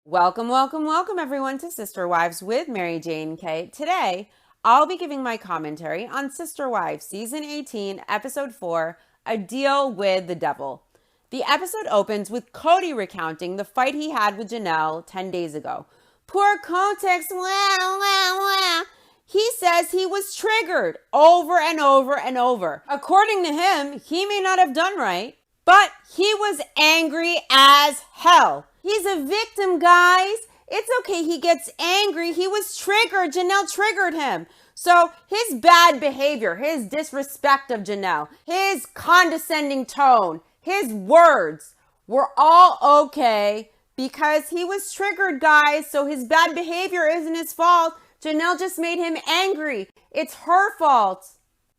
Welcome, welcome, welcome everyone to Sister Wives with Mary Jane K. Today, I'll be giving my commentary on Sister Wives Season 18, Episode 4, A Deal with the Devil. The episode opens with Cody recounting the fight he had with Janelle 10 days ago. Poor context, wah, wah, wah. He says he was triggered over and over and over. According to him, he may not have done right, but he was angry as hell. He's a victim, guys. It's okay. He gets angry. He was triggered. Janelle triggered him. So his bad behavior, his disrespect of Janelle, his condescending tone, his words were all okay because he was triggered, guys. So his bad behavior isn't his fault. Janelle just made him angry. It's her fault.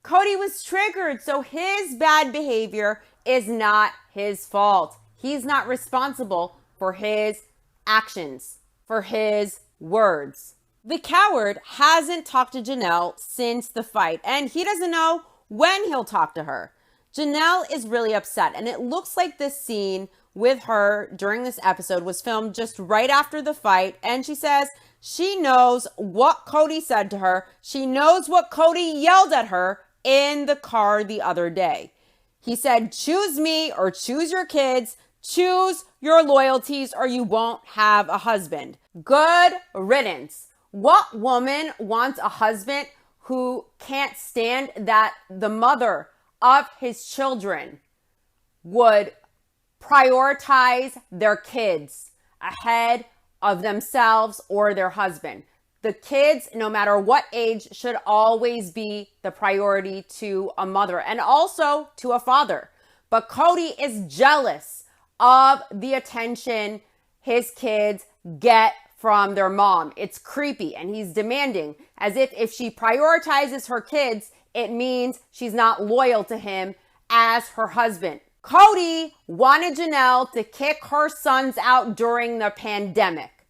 Cody was triggered. So his bad behavior is not his fault. He's not responsible for his actions, for his words. The coward hasn't talked to Janelle since the fight, and he doesn't know when he'll talk to her. Janelle is really upset, and it looks like this scene with her during this episode was filmed just right after the fight, and she says she knows what Cody said to her. She knows what Cody yelled at her in the car the other day. He said, choose me or choose your kids. Choose your loyalties or you won't have a husband. Good riddance. What woman wants a husband who can't stand that the mother of his children would prioritize their kids ahead of themselves or their husband? The kids, no matter what age, should always be the priority to a mother and also to a father. But Cody is jealous of the attention his kids get from their mom. It's creepy, and he's demanding as if she prioritizes her kids, it means she's not loyal to him as her husband. Cody wanted Janelle to kick her sons out during the pandemic.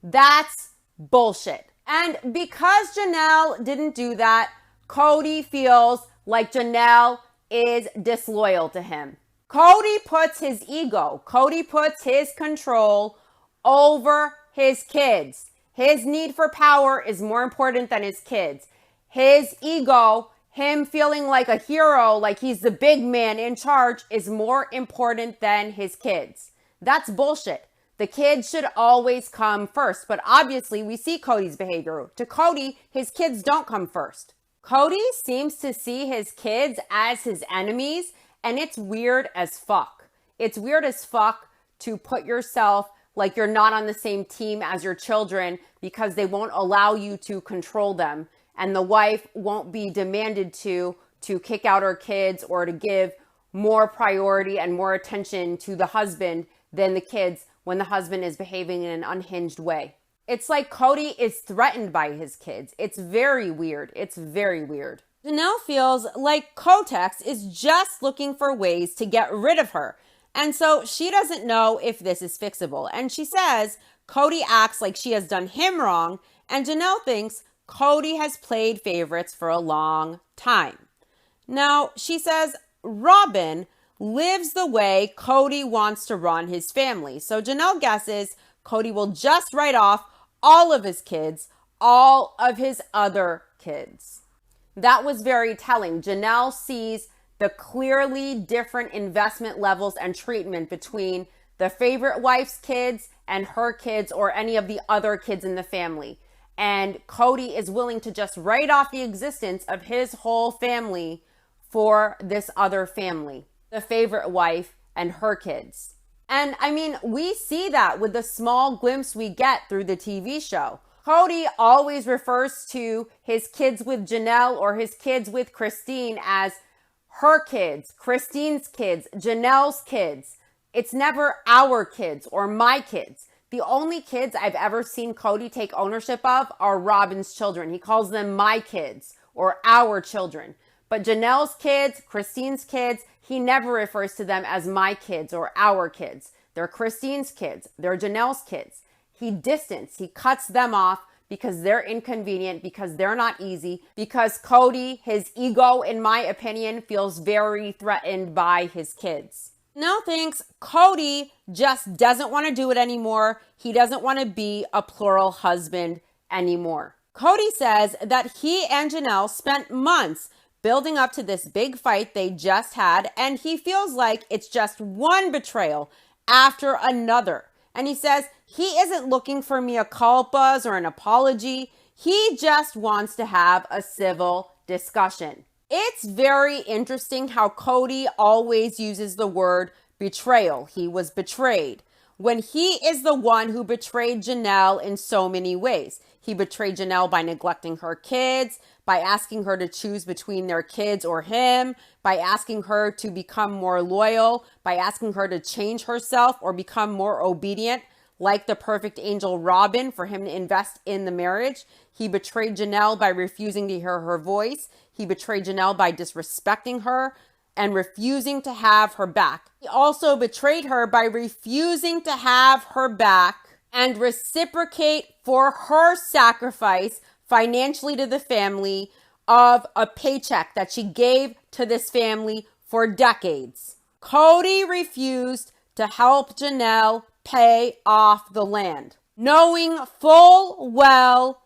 That's bullshit. And because Janelle didn't do that, Cody feels like Janelle is disloyal to him. Cody puts his ego, Cody puts his control over his kids. His need for power is more important than his kids. His ego, him feeling like a hero, like he's the big man in charge, is more important than his kids. That's bullshit. The kids should always come first, but obviously we see Cody's behavior. To Cody, his kids don't come first. Cody seems to see his kids as his enemies, and it's weird as fuck. It's weird as fuck to put yourself like you're not on the same team as your children because they won't allow you to control them. And the wife won't be demanded to kick out her kids or to give more priority and more attention to the husband than the kids when the husband is behaving in an unhinged way. It's like Cody is threatened by his kids. It's very weird. It's very weird. Janelle feels like Kotex is just looking for ways to get rid of her. And so she doesn't know if this is fixable. And she says Cody acts like she has done him wrong. And Janelle thinks Cody has played favorites for a long time. Now, she says Robyn lives the way Cody wants to run his family. So Janelle guesses Cody will just write off all of his kids, all of his other kids. That was very telling. Janelle sees the clearly different investment levels and treatment between the favorite wife's kids and her kids or any of the other kids in the family. And Cody is willing to just write off the existence of his whole family for this other family, the favorite wife and her kids. And I mean, we see that with the small glimpse we get through the TV show. Cody always refers to his kids with Janelle or his kids with Christine as her kids, Christine's kids, Janelle's kids. It's never our kids or my kids. The only kids I've ever seen Cody take ownership of are Robyn's children. He calls them my kids or our children. But Janelle's kids, Christine's kids, he never refers to them as my kids or our kids. They're Christine's kids. They're Janelle's kids. He cuts them off because they're inconvenient, because they're not easy, because Cody, his ego, in my opinion, feels very threatened by his kids. No thanks. Cody just doesn't want to do it anymore. He doesn't want to be a plural husband anymore. Cody says that he and Janelle spent months building up to this big fight they just had, and he feels like it's just one betrayal after another. And he says he isn't looking for mea culpas or an apology. He just wants to have a civil discussion. It's very interesting how Cody always uses the word betrayal. He was betrayed, when he is the one who betrayed Janelle in so many ways. He betrayed Janelle by neglecting her kids, by asking her to choose between their kids or him, by asking her to become more loyal, by asking her to change herself or become more obedient, like the perfect angel Robyn, for him to invest in the marriage. He betrayed Janelle by refusing to hear her voice. He betrayed Janelle by disrespecting her and refusing to have her back. He also betrayed her by refusing to have her back and reciprocate for her sacrifice financially to the family of a paycheck that she gave to this family for decades. Cody refused to help Janelle pay off the land, knowing full well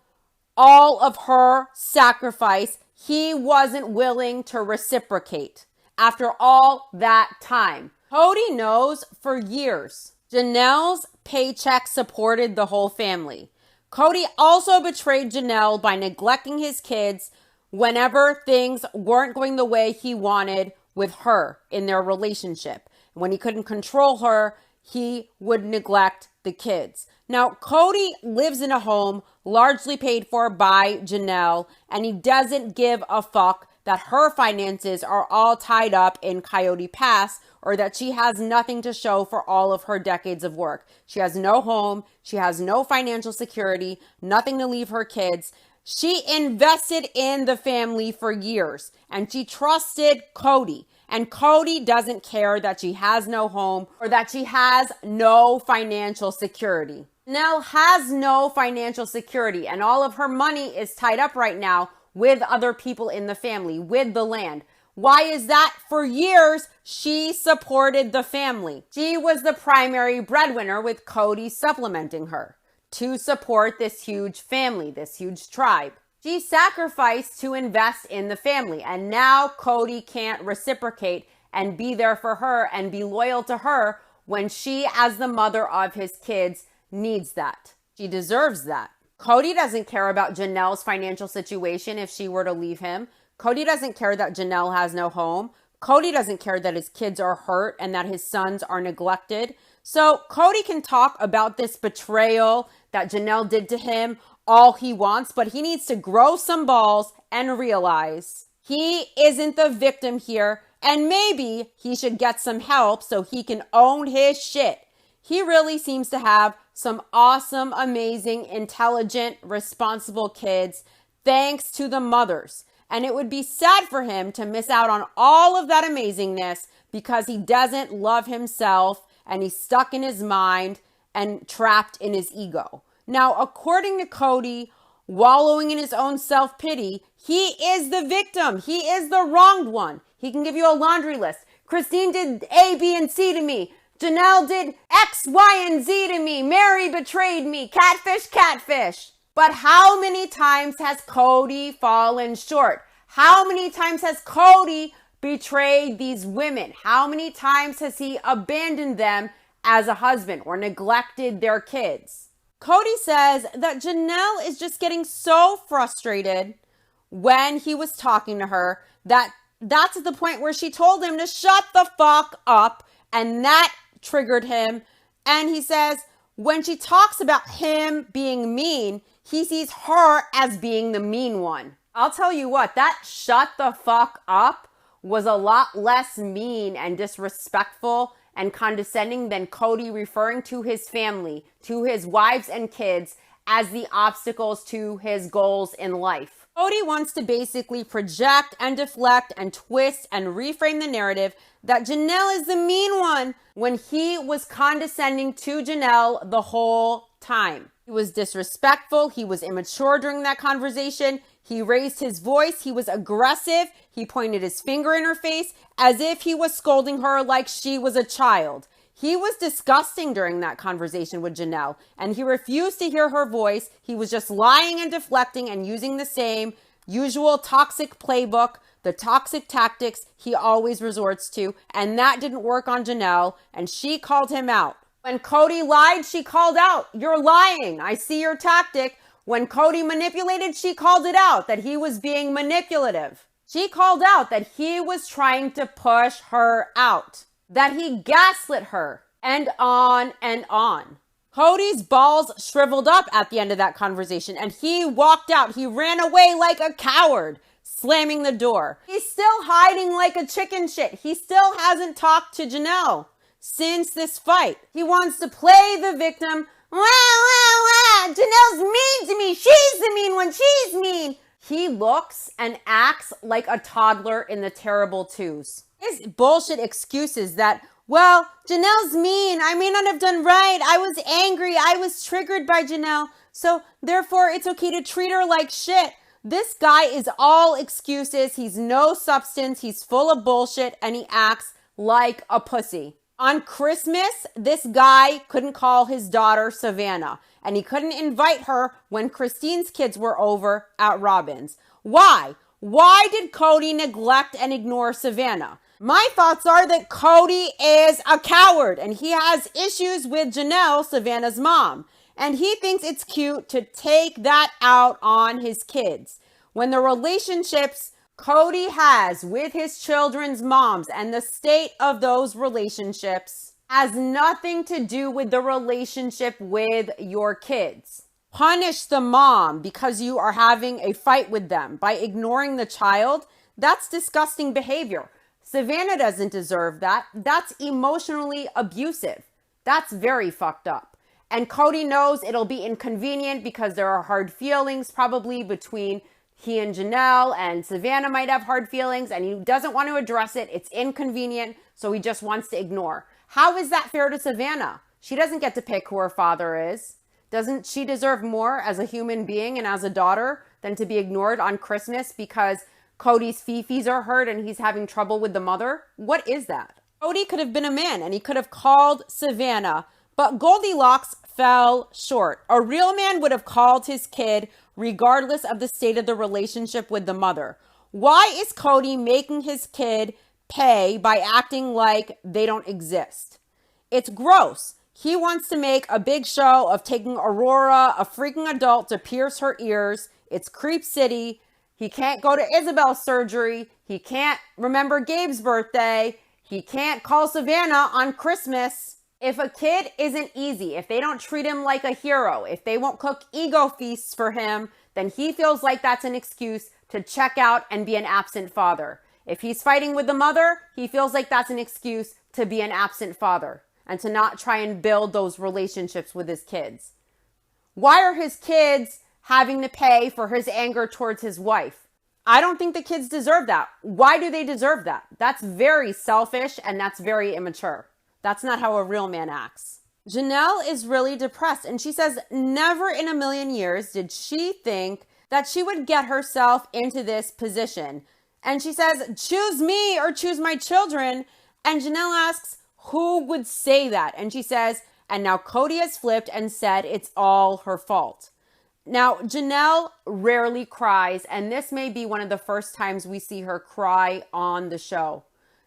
all of her sacrifice. He wasn't willing to reciprocate after all that time. Cody knows for years Janelle's paycheck supported the whole family. Cody also betrayed Janelle by neglecting his kids whenever things weren't going the way he wanted with her in their relationship. When he couldn't control her, he would neglect the kids. Now, Cody lives in a home largely paid for by Janelle, and he doesn't give a fuck that her finances are all tied up in Coyote Pass, or that she has nothing to show for all of her decades of work. She has no home. She has no financial security, nothing to leave her kids. She invested in the family for years, and she trusted Cody. And Cody doesn't care that she has no home or that she has no financial security. Janelle has no financial security, and all of her money is tied up right now with other people in the family, with the land. Why is that? For years, she supported the family. She was the primary breadwinner, with Cody supplementing her to support this huge family, this huge tribe. She sacrificed to invest in the family, and now Cody can't reciprocate and be there for her and be loyal to her when she, as the mother of his kids, needs that. She deserves that. Cody doesn't care about Janelle's financial situation if she were to leave him. Cody doesn't care that Janelle has no home. Cody doesn't care that his kids are hurt and that his sons are neglected. So Cody can talk about this betrayal that Janelle did to him all he wants, but he needs to grow some balls and realize he isn't the victim here, and maybe he should get some help so he can own his shit. He really seems to have some awesome, amazing, intelligent, responsible kids, thanks to the mothers. And it would be sad for him to miss out on all of that amazingness because he doesn't love himself and he's stuck in his mind and trapped in his ego. Now, according to Cody, wallowing in his own self-pity, he is the victim. He is the wronged one. He can give you a laundry list. Christine did A, B, and C to me. Janelle did X, Y, and Z to me. Mary betrayed me. Catfish, catfish. But how many times has Cody fallen short? How many times has Cody betrayed these women? How many times has he abandoned them as a husband or neglected their kids? Cody says that Janelle is just getting so frustrated when he was talking to her that's at the point where she told him to shut the fuck up, and that triggered him. And he says when she talks about him being mean, he sees her as being the mean one. I'll tell you what, that shut the fuck up was a lot less mean and disrespectful and condescending than Cody referring to his family, to his wives and kids as the obstacles to his goals in life. Cody wants to basically project and deflect and twist and reframe the narrative that Janelle is the mean one when he was condescending to Janelle the whole time. He was disrespectful. He was immature during that conversation. He raised his voice. He was aggressive. He pointed his finger in her face as if he was scolding her like she was a child. He was disgusting during that conversation with Janelle, and he refused to hear her voice. He was just lying and deflecting and using the same usual toxic playbook, the toxic tactics he always resorts to, and that didn't work on Janelle, and she called him out. When Cody lied, she called out, "You're lying. I see your tactic." When Cody manipulated, she called it out, that he was being manipulative. She called out that he was trying to push her out, that he gaslit her, and on and on. Cody's balls shriveled up at the end of that conversation, and he walked out. He ran away like a coward, slamming the door. He's still hiding like a chicken shit. He still hasn't talked to Janelle since this fight. He wants to play the victim. Wah, wah, wah. Janelle's mean to me. She's the mean one. She's mean. He looks and acts like a toddler in the Terrible Twos. His bullshit excuses that, well, Janelle's mean. I may not have done right. I was angry. I was triggered by Janelle. So therefore, it's okay to treat her like shit. This guy is all excuses. He's no substance. He's full of bullshit, and he acts like a pussy. On Christmas, this guy couldn't call his daughter Savannah, and he couldn't invite her when Christine's kids were over at Robyn's. Why? Why did Cody neglect and ignore Savannah? My thoughts are that Cody is a coward, and he has issues with Janelle, Savannah's mom, and he thinks it's cute to take that out on his kids. When the relationships Cody has with his children's moms and the state of those relationships has nothing to do with the relationship with your kids. Punish the mom because you are having a fight with them by ignoring the child. That's disgusting behavior. Savannah doesn't deserve that. That's emotionally abusive. That's very fucked up. And Cody knows it'll be inconvenient because there are hard feelings probably between he and Janelle, and Savannah might have hard feelings, and he doesn't want to address it. It's inconvenient, so he just wants to ignore. How is that fair to Savannah? She doesn't get to pick who her father is. Doesn't she deserve more as a human being and as a daughter than to be ignored on Christmas because Cody's fifis are hurt and he's having trouble with the mother? What is that? Cody could have been a man, and he could have called Savannah, but Goldilocks fell short. A real man would have called his kid regardless of the state of the relationship with the mother. Why is Cody making his kid pay by acting like they don't exist? It's gross. He wants to make a big show of taking Aurora, a freaking adult, to pierce her ears. It's Creep City. He can't go to Isabel's surgery. He can't remember Gabe's birthday. He can't call Savannah on Christmas. If a kid isn't easy, if they don't treat him like a hero, if they won't cook ego feasts for him, then he feels like that's an excuse to check out and be an absent father. If he's fighting with the mother, he feels like that's an excuse to be an absent father and to not try and build those relationships with his kids. Why are his kids having to pay for his anger towards his wife? I don't think the kids deserve that. Why do they deserve that? That's very selfish and that's very immature. That's not how a real man acts. Janelle is really depressed, and she says never in a million years did she think that she would get herself into this position. And she says, choose me or choose my children. And Janelle asks, who would say that? And she says, and now Cody has flipped and said it's all her fault. Now, Janelle rarely cries, and this may be one of the first times we see her cry on the show.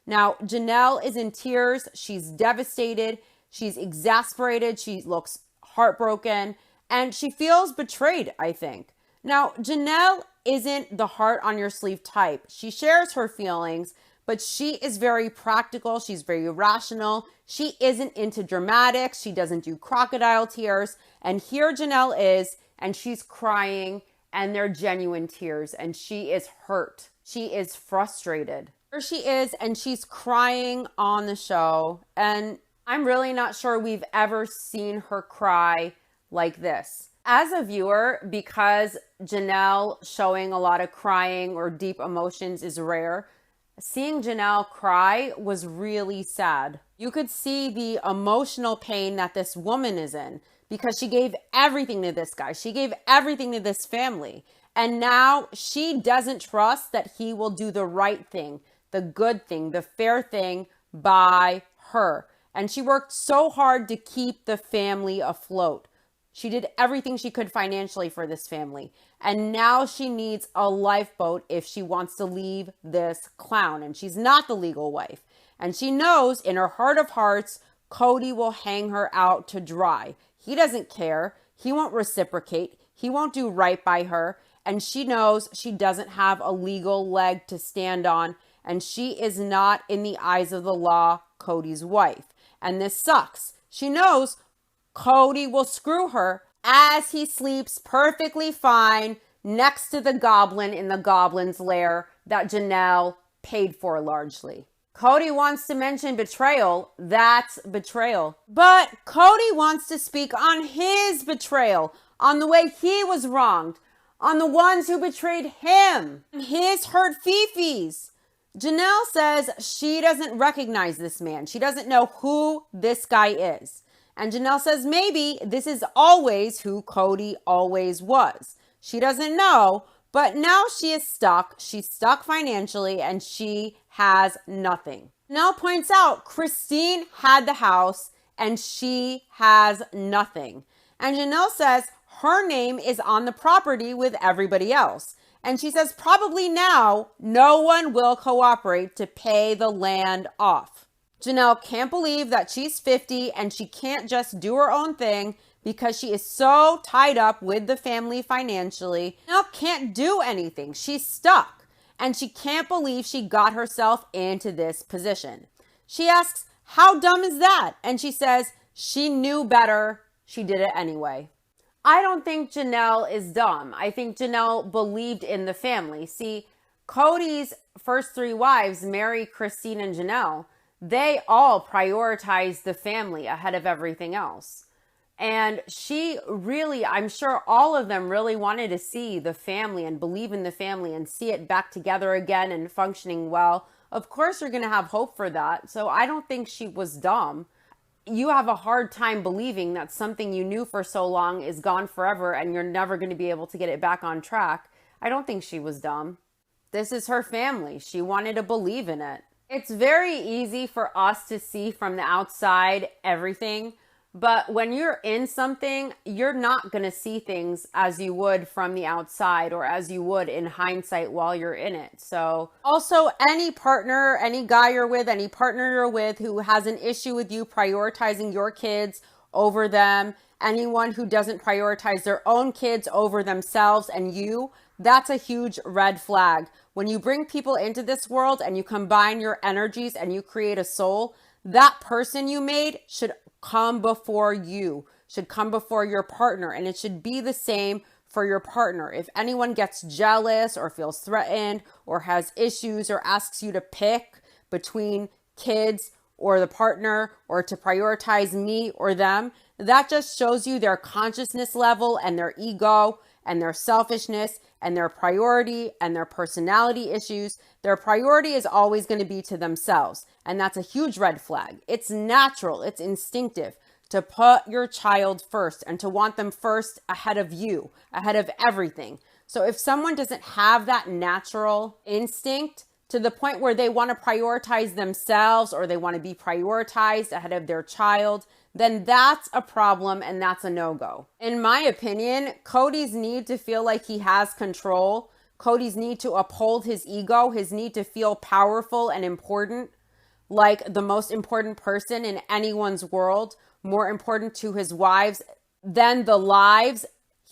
Now, Janelle is in tears. She's devastated. She's exasperated. She looks heartbroken, and she feels betrayed, I think. Now, Janelle isn't the heart on your sleeve type. She shares her feelings, but she is very practical. She's very rational. She isn't into dramatics. She doesn't do crocodile tears. And here Janelle is, and she's crying, and they're genuine tears, and she is hurt. She is frustrated. Here she is, and she's crying on the show, and I'm really not sure we've ever seen her cry like this. As a viewer, because Janelle showing a lot of crying or deep emotions is rare, seeing Janelle cry was really sad. You could see the emotional pain that this woman is in because she gave everything to this guy. She gave everything to this family. And now she doesn't trust that he will do the right thing, the good thing, the fair thing by her. And she worked so hard to keep the family afloat. She did everything she could financially for this family. And now she needs a lifeboat if she wants to leave this clown. And she's not the legal wife. And she knows in her heart of hearts, Cody will hang her out to dry. He doesn't care. He won't reciprocate. He won't do right by her. And she knows she doesn't have a legal leg to stand on. And she is not, in the eyes of the law, Cody's wife. And this sucks. She knows Cody will screw her as he sleeps perfectly fine next to the goblin in the goblin's lair that Janelle paid for largely. Cody wants to mention betrayal. That's betrayal. But Cody wants to speak on his betrayal, on the way he was wronged, on the ones who betrayed him, his hurt fifis. Janelle says she doesn't recognize this man. She doesn't know who this guy is. And Janelle says maybe this is always who Cody always was. She doesn't know, but now she is stuck. She's stuck financially and she has nothing. Janelle points out Christine had the house and she has nothing. And Janelle says her name is on the property with everybody else. And she says probably now no one will cooperate to pay the land off. Janelle can't believe that she's 50 and she can't just do her own thing because she is so tied up with the family financially. Janelle can't do anything. She's stuck and she can't believe she got herself into this position. She asks, how dumb is that? And she says she knew better. She did it anyway. I don't think Janelle is dumb. I think Janelle believed in the family. See, Cody's first three wives, Mary, Christine, and Janelle, they all prioritized the family ahead of everything else. And she really, I'm sure all of them really wanted to see the family and believe in the family and see it back together again and functioning well. Of course, you're going to have hope for that. So I don't think she was dumb. You have a hard time believing that something you knew for so long is gone forever and you're never going to be able to get it back on track. I don't think she was dumb. This is her family. She wanted to believe in it. It's very easy for us to see from the outside everything, but when you're in something, you're not going to see things as you would from the outside or as you would in hindsight while you're in it. So also any partner, any guy you're with, any partner you're with who has an issue with you prioritizing your kids over them, anyone who doesn't prioritize their own kids over themselves and you, that's a huge red flag. When you bring people into this world and you combine your energies and you create a soul, that person you made should come before you, should come before your partner. And it should be the same for your partner. If anyone gets jealous or feels threatened or has issues or asks you to pick between kids or the partner or to prioritize me or them, that just shows you their consciousness level and their ego and their selfishness and their priority and their personality issues. Their priority is always going to be to themselves. And that's a huge red flag. It's natural. It's instinctive to put your child first and to want them first ahead of you, ahead of everything. So if someone doesn't have that natural instinct to the point where they want to prioritize themselves or they want to be prioritized ahead of their child, then that's a problem and that's a no-go. In my opinion, Cody's need to feel like he has control, Cody's need to uphold his ego, his need to feel powerful and important, like the most important person in anyone's world, more important to his wives than the lives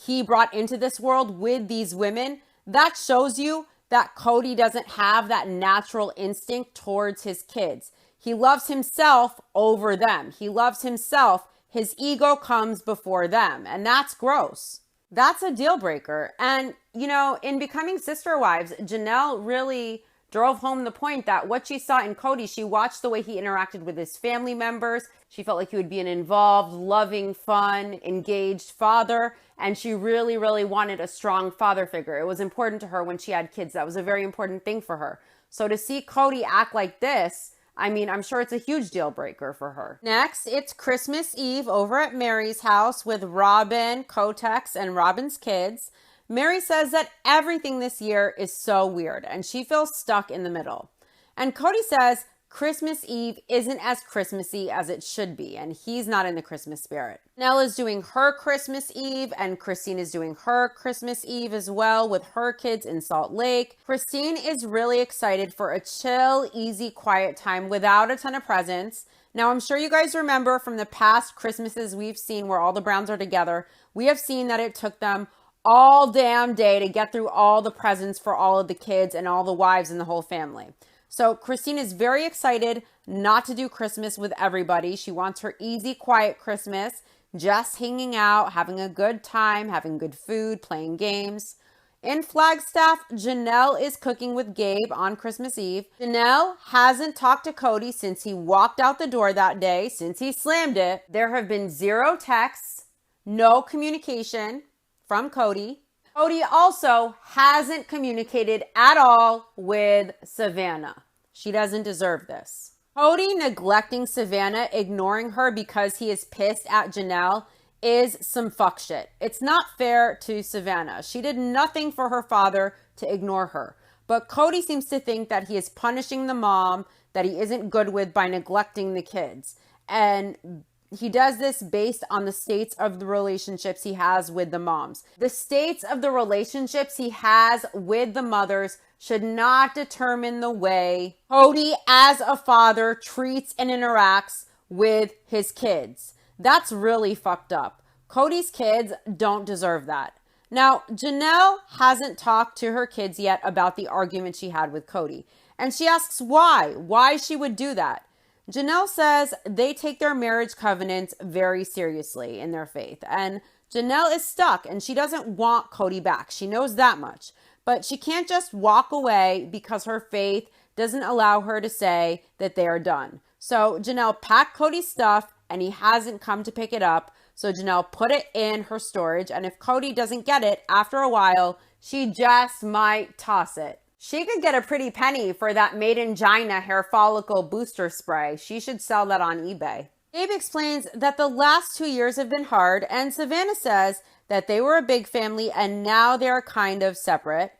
he brought into this world with these women, that shows you that Cody doesn't have that natural instinct towards his kids. He loves himself over them. He loves himself. His ego comes before them. And that's gross. That's a deal breaker. And, you know, in Becoming Sister Wives, Janelle really drove home the point that what she saw in Cody, she watched the way he interacted with his family members. She felt like he would be an involved, loving, fun, engaged father. And she really, really wanted a strong father figure. It was important to her when she had kids. That was a very important thing for her. So to see Cody act like this, I mean, I'm sure it's a huge deal breaker for her. Next, it's Christmas Eve over at Mary's house with Robyn, Kotex, and Robyn's kids. Mary says that everything this year is so weird and she feels stuck in the middle. And Cody says Christmas Eve isn't as Christmassy as it should be, and he's not in the Christmas spirit. Janelle is doing her Christmas Eve, and Christine is doing her Christmas Eve as well with her kids in Salt Lake. Christine is really excited for a chill, easy, quiet time without a ton of presents. Now, I'm sure you guys remember from the past Christmases we've seen where all the Browns are together, we have seen that it took them all damn day to get through all the presents for all of the kids and all the wives and the whole family. So Christine is very excited not to do Christmas with everybody. She wants her easy, quiet Christmas, just hanging out, having a good time, having good food, playing games. In Flagstaff, Janelle is cooking with Gabe on Christmas Eve. Janelle hasn't talked to Cody since he walked out the door that day, since he slammed it. There have been 0 texts, no communication from Cody. Cody also hasn't communicated at all with Savannah. She doesn't deserve this. Cody neglecting Savannah, ignoring her because he is pissed at Janelle is some fuck shit. It's not fair to Savannah. She did nothing for her father to ignore her. But Cody seems to think that he is punishing the mom that he isn't good with by neglecting the kids. And he does this based on the states of the relationships he has with the moms. The states of the relationships he has with the mothers should not determine the way Cody as a father treats and interacts with his kids. That's really fucked up. Cody's kids don't deserve that. Now, Janelle hasn't talked to her kids yet about the argument she had with Cody. And she asks why she would do that. Janelle says they take their marriage covenants very seriously in their faith. And Janelle is stuck and she doesn't want Cody back. She knows that much. But she can't just walk away because her faith doesn't allow her to say that they are done. So Janelle packed Cody's stuff and he hasn't come to pick it up. So Janelle put it in her storage. And if Cody doesn't get it after a while, she just might toss it. She could get a pretty penny for that Maidengina hair follicle booster spray. She should sell that on eBay. Gabe explains that the last 2 years have been hard, and Savannah says that they were a big family and now they're kind of separate.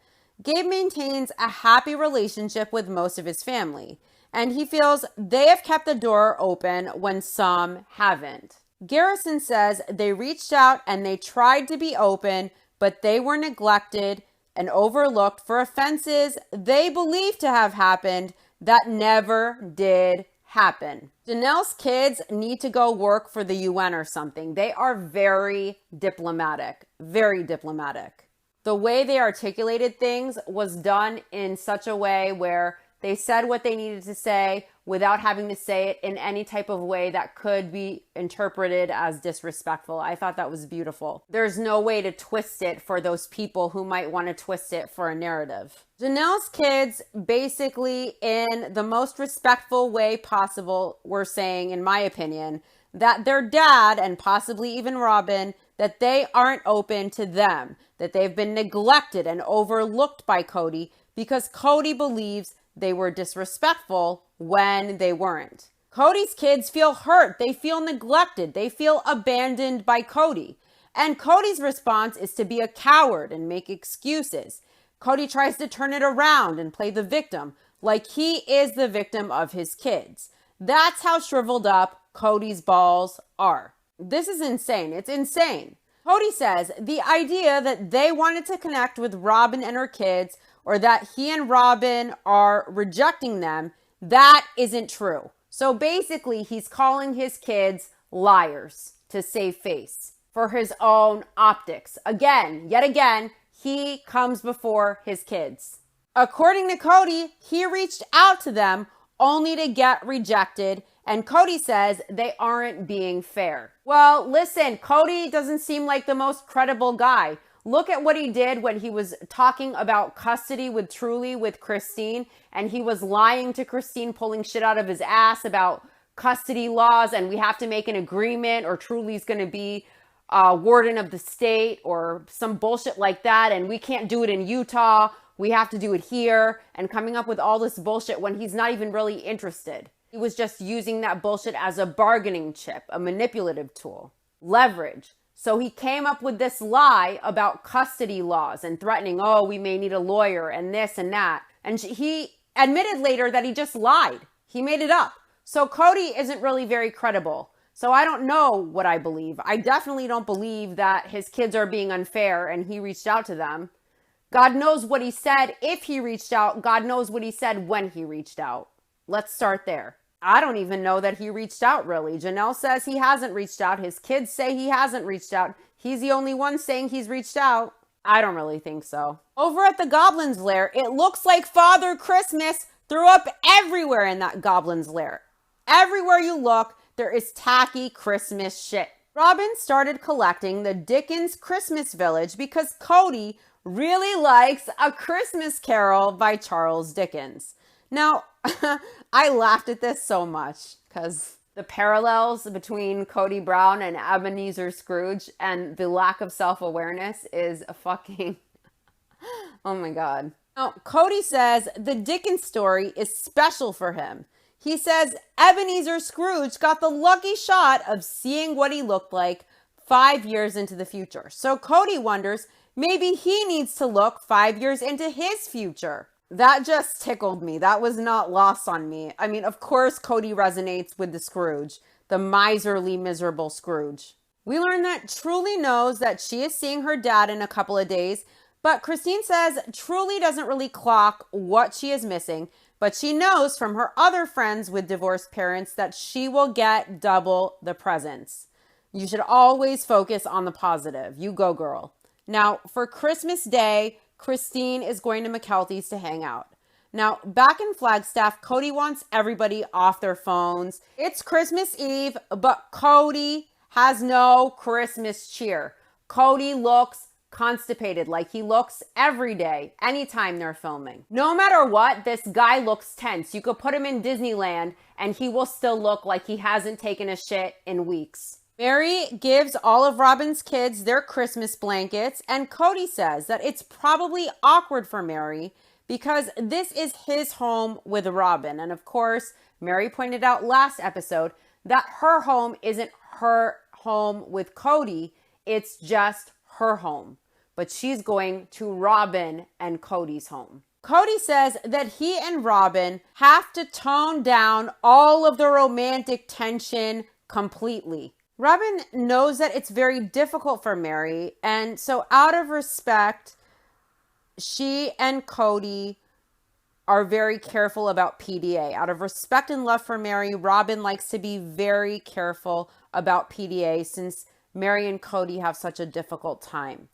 Gabe maintains a happy relationship with most of his family, and he feels they have kept the door open when some haven't. Garrison says they reached out and they tried to be open, but they were neglected and overlooked for offenses they believe to have happened that never did happen. Janelle's kids need to go work for the UN or something. They are very diplomatic, very diplomatic. The way they articulated things was done in such a way where they said what they needed to say without having to say it in any type of way that could be interpreted as disrespectful. I thought that was beautiful. There's no way to twist it for those people who might want to twist it for a narrative. Janelle's kids, basically in the most respectful way possible, were saying, in my opinion, that their dad and possibly even Robyn, that they aren't open to them, that they've been neglected and overlooked by Cody because Cody believes they were disrespectful when they weren't. Cody's kids feel hurt. They feel neglected. They feel abandoned by Cody. And Cody's response is to be a coward and make excuses. Cody tries to turn it around and play the victim, like he is the victim of his kids. That's how shriveled up Cody's balls are. This is insane. It's insane. Cody says the idea that they wanted to connect with Robyn and her kids, or that he and Robyn are rejecting them, that isn't true. So basically, he's calling his kids liars to save face for his own optics. Again, yet again, he comes before his kids. According to Cody, he reached out to them only to get rejected, and Cody says they aren't being fair. Well, listen, Cody doesn't seem like the most credible guy. Look at what he did when he was talking about custody with Truly with Christine, and he was lying to Christine, pulling shit out of his ass about custody laws, and we have to make an agreement, or Truly's going to be warden of the state, or some bullshit like that, and we can't do it in Utah, we have to do it here, and coming up with all this bullshit when he's not even really interested. He was just using that bullshit as a bargaining chip, a manipulative tool, leverage. So he came up with this lie about custody laws and threatening, oh, we may need a lawyer and this and that. And he admitted later that he just lied. He made it up. So Cody isn't really very credible. So I don't know what I believe. I definitely don't believe that his kids are being unfair and he reached out to them. God knows what he said if he reached out. God knows what he said when he reached out. Let's start there. I don't even know that he reached out, really. Janelle says he hasn't reached out. His kids say he hasn't reached out. He's the only one saying he's reached out. I don't really think so. Over at the Goblin's lair, it looks like Father Christmas threw up everywhere in that Goblin's lair. Everywhere you look, there is tacky Christmas shit. Robyn started collecting the Dickens Christmas Village because Cody really likes A Christmas Carol by Charles Dickens. Now, I laughed at this so much because the parallels between Cody Brown and Ebenezer Scrooge and the lack of self-awareness is a fucking, oh my God. Now, Cody says the Dickens story is special for him. He says Ebenezer Scrooge got the lucky shot of seeing what he looked like 5 years into the future. So Cody wonders, maybe he needs to look 5 years into his future. That just tickled me. That was not lost on me. I mean, of course, Cody resonates with the Scrooge, the miserly, miserable Scrooge. We learn that Truly knows that she is seeing her dad in a couple of days, but Christine says Truly doesn't really clock what she is missing, but she knows from her other friends with divorced parents that she will get double the presents. You should always focus on the positive. You go, girl. Now, for Christmas Day, Christine is going to McKelty's to hang out. Now, back in Flagstaff, Cody wants everybody off their phones. It's Christmas Eve, but Cody has no Christmas cheer. Cody looks constipated, like he looks every day, anytime they're filming. No matter what, this guy looks tense. You could put him in Disneyland and he will still look like he hasn't taken a shit in weeks. Mary gives all of Robyn's kids their Christmas blankets, and Cody says that it's probably awkward for Mary because this is his home with Robyn. And of course, Mary pointed out last episode that her home isn't her home with Cody, it's just her home. But she's going to Robyn and Cody's home. Cody says that he and Robyn have to tone down all of the romantic tension completely. Robyn knows that it's very difficult for Mary, and so out of respect, she and Cody are very careful about PDA. Out of respect and love for Mary, Robyn likes to be very careful about PDA since Mary and Cody have such a difficult time.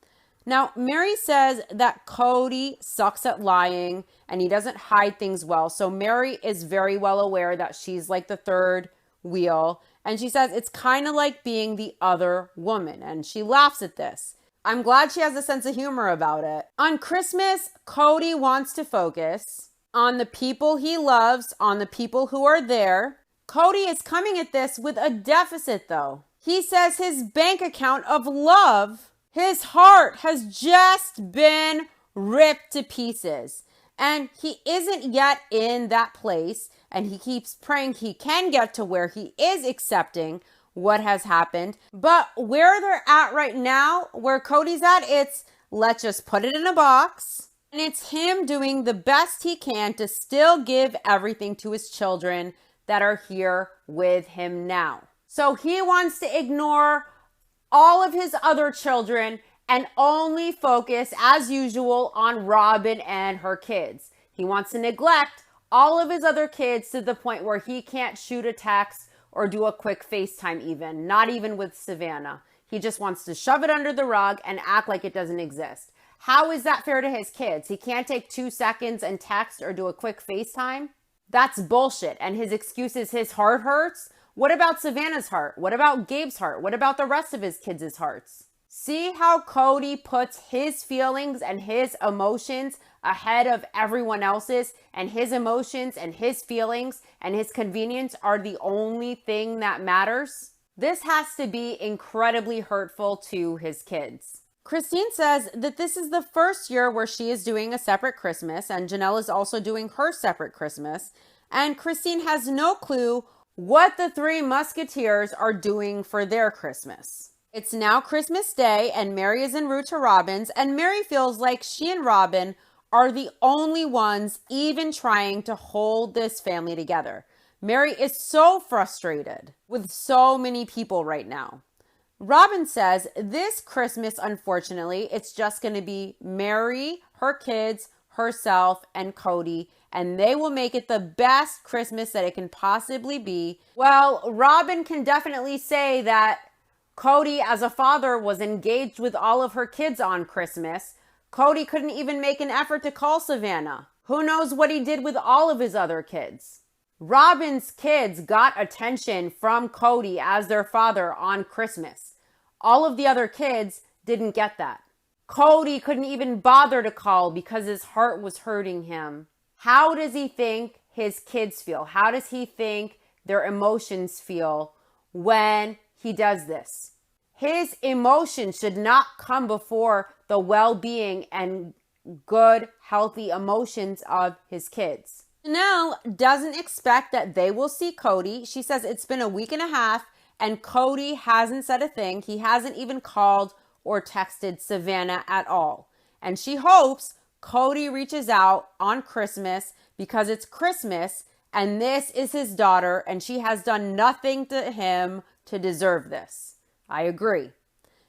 Now, Mary says that Cody sucks at lying and he doesn't hide things well, so Mary is very well aware that she's like the third wheel. And she says it's kind of like being the other woman. And she laughs at this. I'm glad she has a sense of humor about it. On Christmas, Cody wants to focus on the people he loves, on the people who are there. Cody is coming at this with a deficit, though. He says his bank account of love, his heart has just been ripped to pieces. And he isn't yet in that place. And he keeps praying he can get to where he is accepting what has happened. But where they're at right now, where Cody's at, it's let's just put it in a box. And it's him doing the best he can to still give everything to his children that are here with him now. So he wants to ignore all of his other children and only focus, as usual, on Robyn and her kids. He wants to neglect all of his other kids to the point where he can't shoot a text or do a quick FaceTime even, not even with Savannah. He just wants to shove it under the rug and act like it doesn't exist. How is that fair to his kids? He can't take 2 seconds and text or do a quick FaceTime? That's bullshit. And his excuse is his heart hurts? What about Savannah's heart? What about Gabe's heart? What about the rest of his kids' hearts? See how Cody puts his feelings and his emotions ahead of everyone else's, and his emotions and his feelings and his convenience are the only thing that matters? This has to be incredibly hurtful to his kids. Christine says that this is the first year where she is doing a separate Christmas, and Janelle is also doing her separate Christmas, and Christine has no clue what the Three Musketeers are doing for their Christmas. It's now Christmas Day, and Mary is en route to Robyn's, and Mary feels like she and Robyn are the only ones even trying to hold this family together. Mary is so frustrated with so many people right now. Robyn says this Christmas, unfortunately, it's just going to be Mary, her kids, herself, and Cody, and they will make it the best Christmas that it can possibly be. Well, Robyn can definitely say that Cody, as a father, was engaged with all of her kids on Christmas. Cody couldn't even make an effort to call Savannah. Who knows what he did with all of his other kids? Robyn's kids got attention from Cody as their father on Christmas. All of the other kids didn't get that. Cody couldn't even bother to call because his heart was hurting him. How does he think his kids feel? How does he think their emotions feel when he does this? His emotions should not come before the well-being and good, healthy emotions of his kids. Janelle doesn't expect that they will see Cody. She says it's been a week and a half and Cody hasn't said a thing. He hasn't even called or texted Savannah at all. And she hopes Cody reaches out on Christmas because it's Christmas and this is his daughter and she has done nothing to him to deserve this. I agree.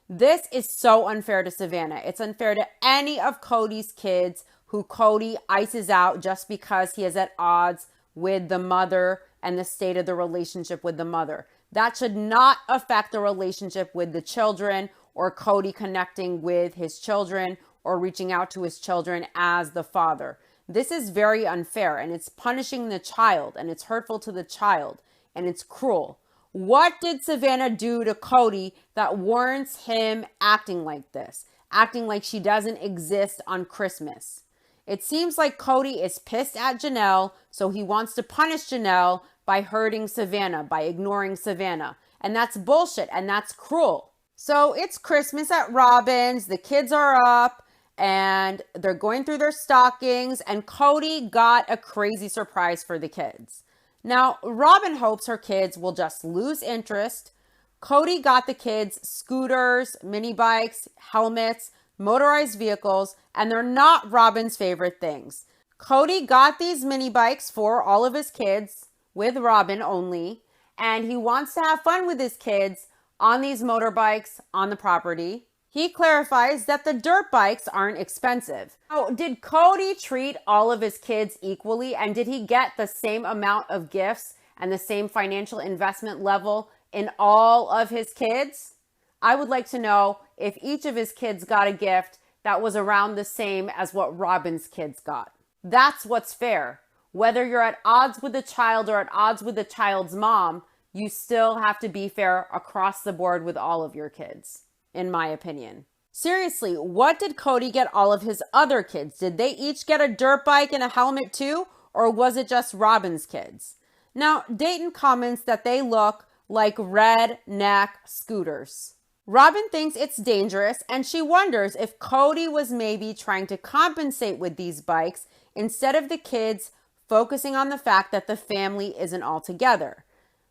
This is so unfair to Savannah. It's unfair to any of Cody's kids who Cody ices out just because he is at odds with the mother and the state of the relationship with the mother. That should not affect the relationship with the children or Cody connecting with his children or reaching out to his children as the father. This is very unfair and it's punishing the child and it's hurtful to the child and it's cruel. What did Savannah do to Cody that warrants him acting like this? Acting like she doesn't exist on Christmas? It seems like Cody is pissed at Janelle, so he wants to punish Janelle by hurting Savannah, by ignoring Savannah. And that's bullshit and that's cruel. So it's Christmas at Robyn's. The kids are up and they're going through their stockings and Cody got a crazy surprise for the kids. Now, Robyn hopes her kids will just lose interest. Cody got the kids scooters, mini bikes, helmets, motorized vehicles, and they're not Robyn's favorite things. Cody got these mini bikes for all of his kids with Robyn only, and he wants to have fun with his kids on these motorbikes on the property. He clarifies that the dirt bikes aren't expensive. Now, did Cody treat all of his kids equally, and did he get the same amount of gifts and the same financial investment level in all of his kids? I would like to know if each of his kids got a gift that was around the same as what Robyn's kids got. That's what's fair. Whether you're at odds with the child or at odds with the child's mom, you still have to be fair across the board with all of your kids, in my opinion. Seriously, what did Cody get all of his other kids? Did they each get a dirt bike and a helmet too? Or was it just Robyn's kids? Now, Dayton comments that they look like redneck scooters. Robyn thinks it's dangerous and she wonders if Cody was maybe trying to compensate with these bikes instead of the kids focusing on the fact that the family isn't all together.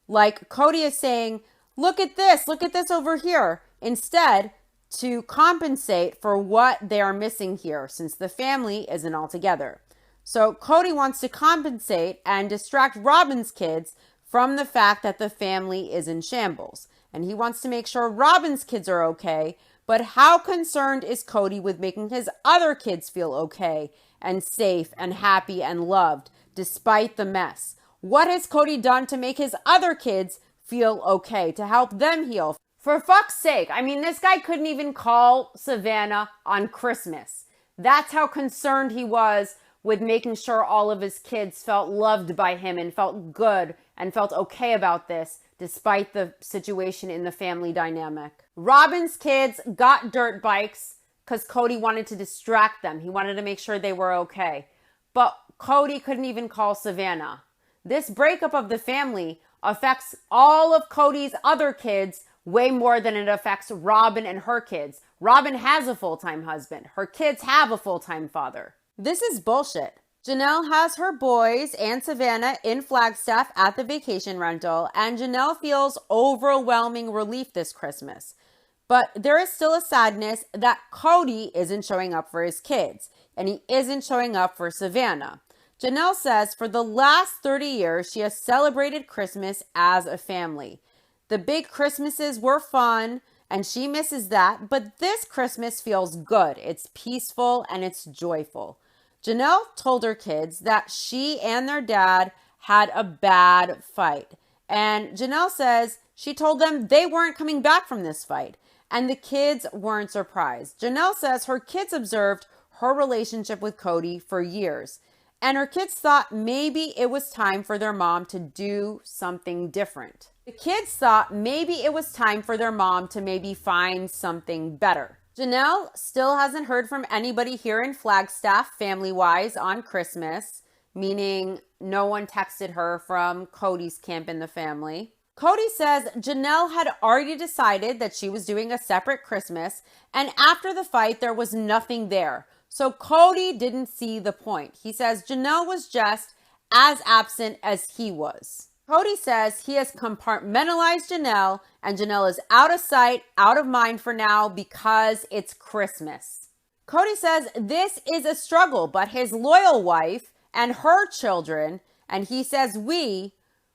Like Cody is saying, look at this over here, instead to compensate for what they are missing here since the family isn't all together. So Cody wants to compensate and distract Robyn's kids from the fact that the family is in shambles. And he wants to make sure Robyn's kids are okay. But how concerned is Cody with making his other kids feel okay and safe and happy and loved despite the mess? What has Cody done to make his other kids feel okay, to help them heal? For fuck's sake, I mean, this guy couldn't even call Savannah on Christmas. That's how concerned he was with making sure all of his kids felt loved by him and felt good and felt okay about this, despite the situation in the family dynamic. Robyn's kids got dirt bikes because Cody wanted to distract them. He wanted to make sure they were okay. But Cody couldn't even call Savannah. This breakup of the family affects all of Cody's other kids way more than it affects Robyn and her kids. Robyn has a full-time husband. Her kids have a full-time father. This is bullshit. Janelle has her boys and Savannah in Flagstaff at the vacation rental, and Janelle feels overwhelming relief this Christmas But there is still a sadness that Cody isn't showing up for his kids, and he isn't showing up for Savannah. Janelle says for the last 30 years, she has celebrated Christmas as a family. The big Christmases were fun, and she misses that, but this Christmas feels good. It's peaceful and it's joyful. Janelle told her kids that she and their dad had a bad fight. And Janelle says she told them they weren't coming back from this fight. And the kids weren't surprised. Janelle says her kids observed her relationship with Cody for years. And her kids thought maybe it was time for their mom to do something different. The kids thought maybe it was time for their mom to maybe find something better. Janelle still hasn't heard from anybody here in Flagstaff, family-wise, on Christmas, meaning no one texted her from Cody's camp in the family. Cody says Janelle had already decided that she was doing a separate Christmas, and after the fight, there was nothing there. So Cody didn't see the point. He says Janelle was just as absent as he was. Cody says he has compartmentalized Janelle, and Janelle is out of sight, out of mind for now because it's Christmas. Cody says this is a struggle, but his loyal wife and her children, and he says we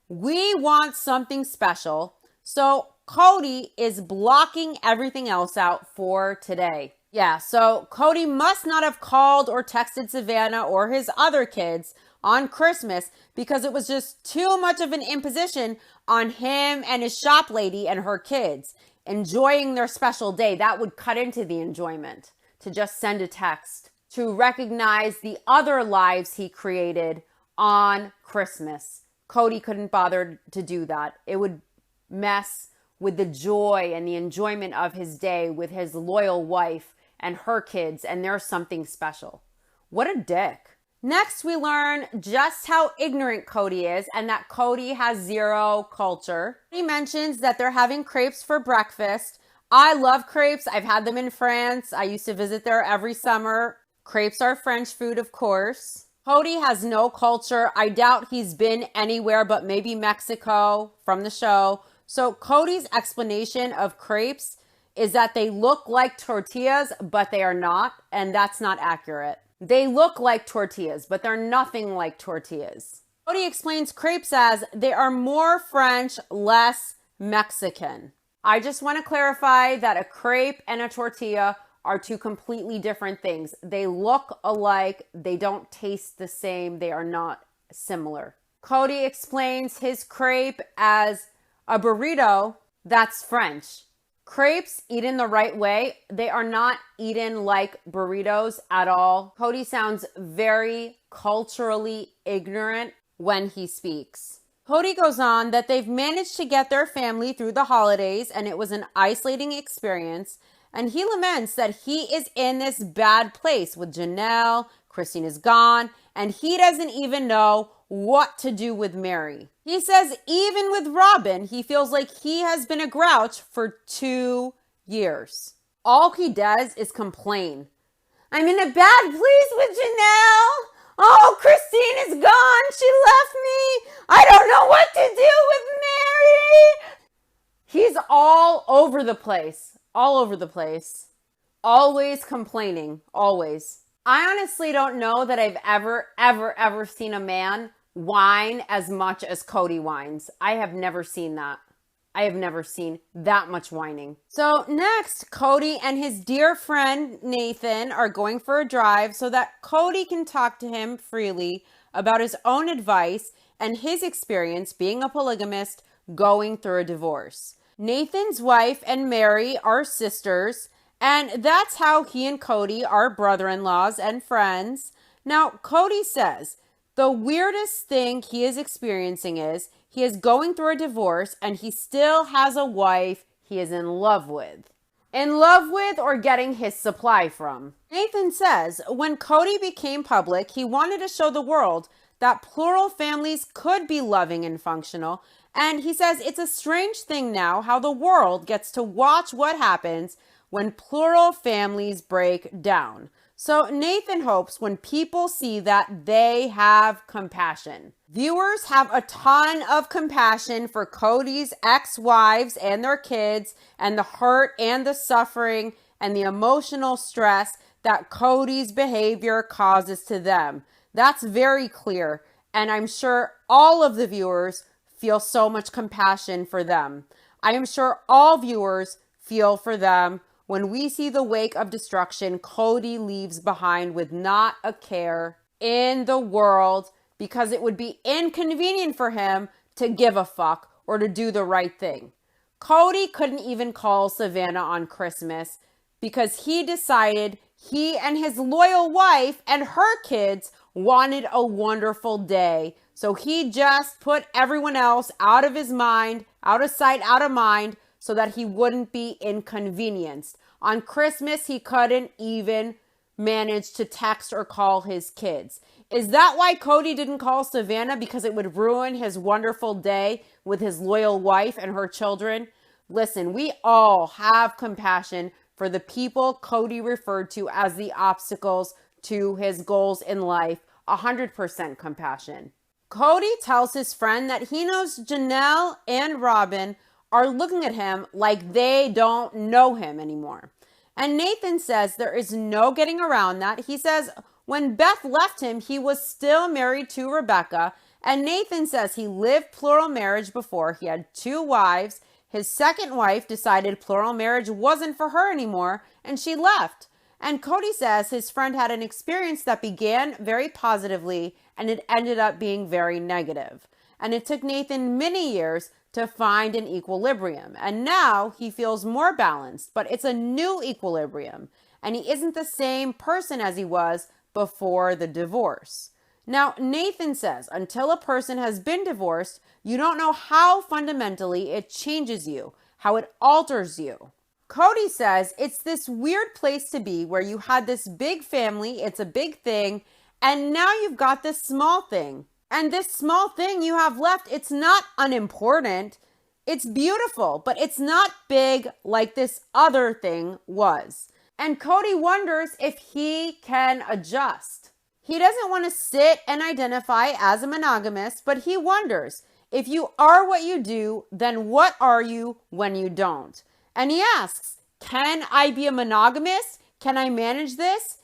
want something special. So Cody is blocking everything else out for today. Yeah, so Cody must not have called or texted Savannah or his other kids on Christmas because it was just too much of an imposition on him and his shop lady and her kids enjoying their special day. That would cut into the enjoyment to just send a text to recognize the other lives he created on Christmas. Cody couldn't bother to do that. It would mess with the joy and the enjoyment of his day with his loyal wife and her kids, and there's something special. What a dick. Next, we learn just how ignorant Cody is and that Cody has zero culture. He mentions that they're having crepes for breakfast. I love crepes. I've had them in France. I used to visit there every summer. Crepes are French food, of course. Cody has no culture. I doubt he's been anywhere but maybe Mexico from the show. So Cody's explanation of crepes is that they look like tortillas, but they are not, and that's not accurate. They look like tortillas, but they're nothing like tortillas. Cody explains crepes as they are more French, less Mexican. I just want to clarify that a crepe and a tortilla are two completely different things. They look alike. They don't taste the same. They are not similar. Cody explains his crepe as a burrito that's French. Crepes, eaten the right way, they are not eaten like burritos at all. Cody sounds very culturally ignorant when he speaks. Cody goes on that they've managed to get their family through the holidays and it was an isolating experience. And he laments that he is in this bad place with Janelle, Christine is gone, and he doesn't even know what to do with Mary. He says even with Robyn, he feels like he has been a grouch for 2 years. All he does is complain. I'm in a bad place with Janelle. Oh, Christine is gone. She left me. I don't know what to do with Mary. He's all over the place. All over the place. Always complaining. Always. I honestly don't know that I've ever seen a man whine as much as Cody whines. I have never seen that. I have never seen that much whining. So next, Cody and his dear friend Nathan are going for a drive so that Cody can talk to him freely about his own advice and his experience being a polygamist going through a divorce. Nathan's wife and Mary are sisters, and that's how he and Cody are brother-in-laws and friends. Now, Cody says the weirdest thing he is experiencing is he is going through a divorce and he still has a wife he is in love with. In love with or getting his supply from. Nathan says when Cody became public, he wanted to show the world that plural families could be loving and functional. And he says it's a strange thing now how the world gets to watch what happens when plural families break down. So Nathan hopes when people see that they have compassion. Viewers have a ton of compassion for Cody's ex-wives and their kids and the hurt and the suffering and the emotional stress that Cody's behavior causes to them. That's very clear, and I'm sure all of the viewers feel so much compassion for them. I am sure all viewers feel for them when we see the wake of destruction Cody leaves behind with not a care in the world, because it would be inconvenient for him to give a fuck or to do the right thing. Cody couldn't even call Savannah on Christmas because he decided he and his loyal wife and her kids wanted a wonderful day. So he just put everyone else out of his mind, out of sight, out of mind, so that he wouldn't be inconvenienced. On Christmas, he couldn't even manage to text or call his kids. Is that why Cody didn't call Savannah? Because it would ruin his wonderful day with his loyal wife and her children? Listen, we all have compassion for the people Cody referred to as the obstacles to his goals in life. 100% compassion. Cody tells his friend that he knows Janelle and Robyn are looking at him like they don't know him anymore. And Nathan says there is no getting around that. He says when Beth left him, he was still married to Rebecca. And Nathan says he lived plural marriage before. He had 2 wives. His second wife decided plural marriage wasn't for her anymore, and she left. And Cody says his friend had an experience that began very positively, and it ended up being very negative. And it took Nathan many years to find an equilibrium. And now he feels more balanced, but it's a new equilibrium. And he isn't the same person as he was before the divorce. Now, Nathan says, until a person has been divorced, you don't know how fundamentally it changes you, how it alters you. Cody says it's this weird place to be where you had this big family, it's a big thing, and now you've got this small thing. And this small thing you have left, it's not unimportant. It's beautiful, but it's not big like this other thing was. And Cody wonders if he can adjust. He doesn't want to sit and identify as a monogamist, but he wonders, if you are what you do, then what are you when you don't? And he asks, can I be a monogamist? Can I manage this?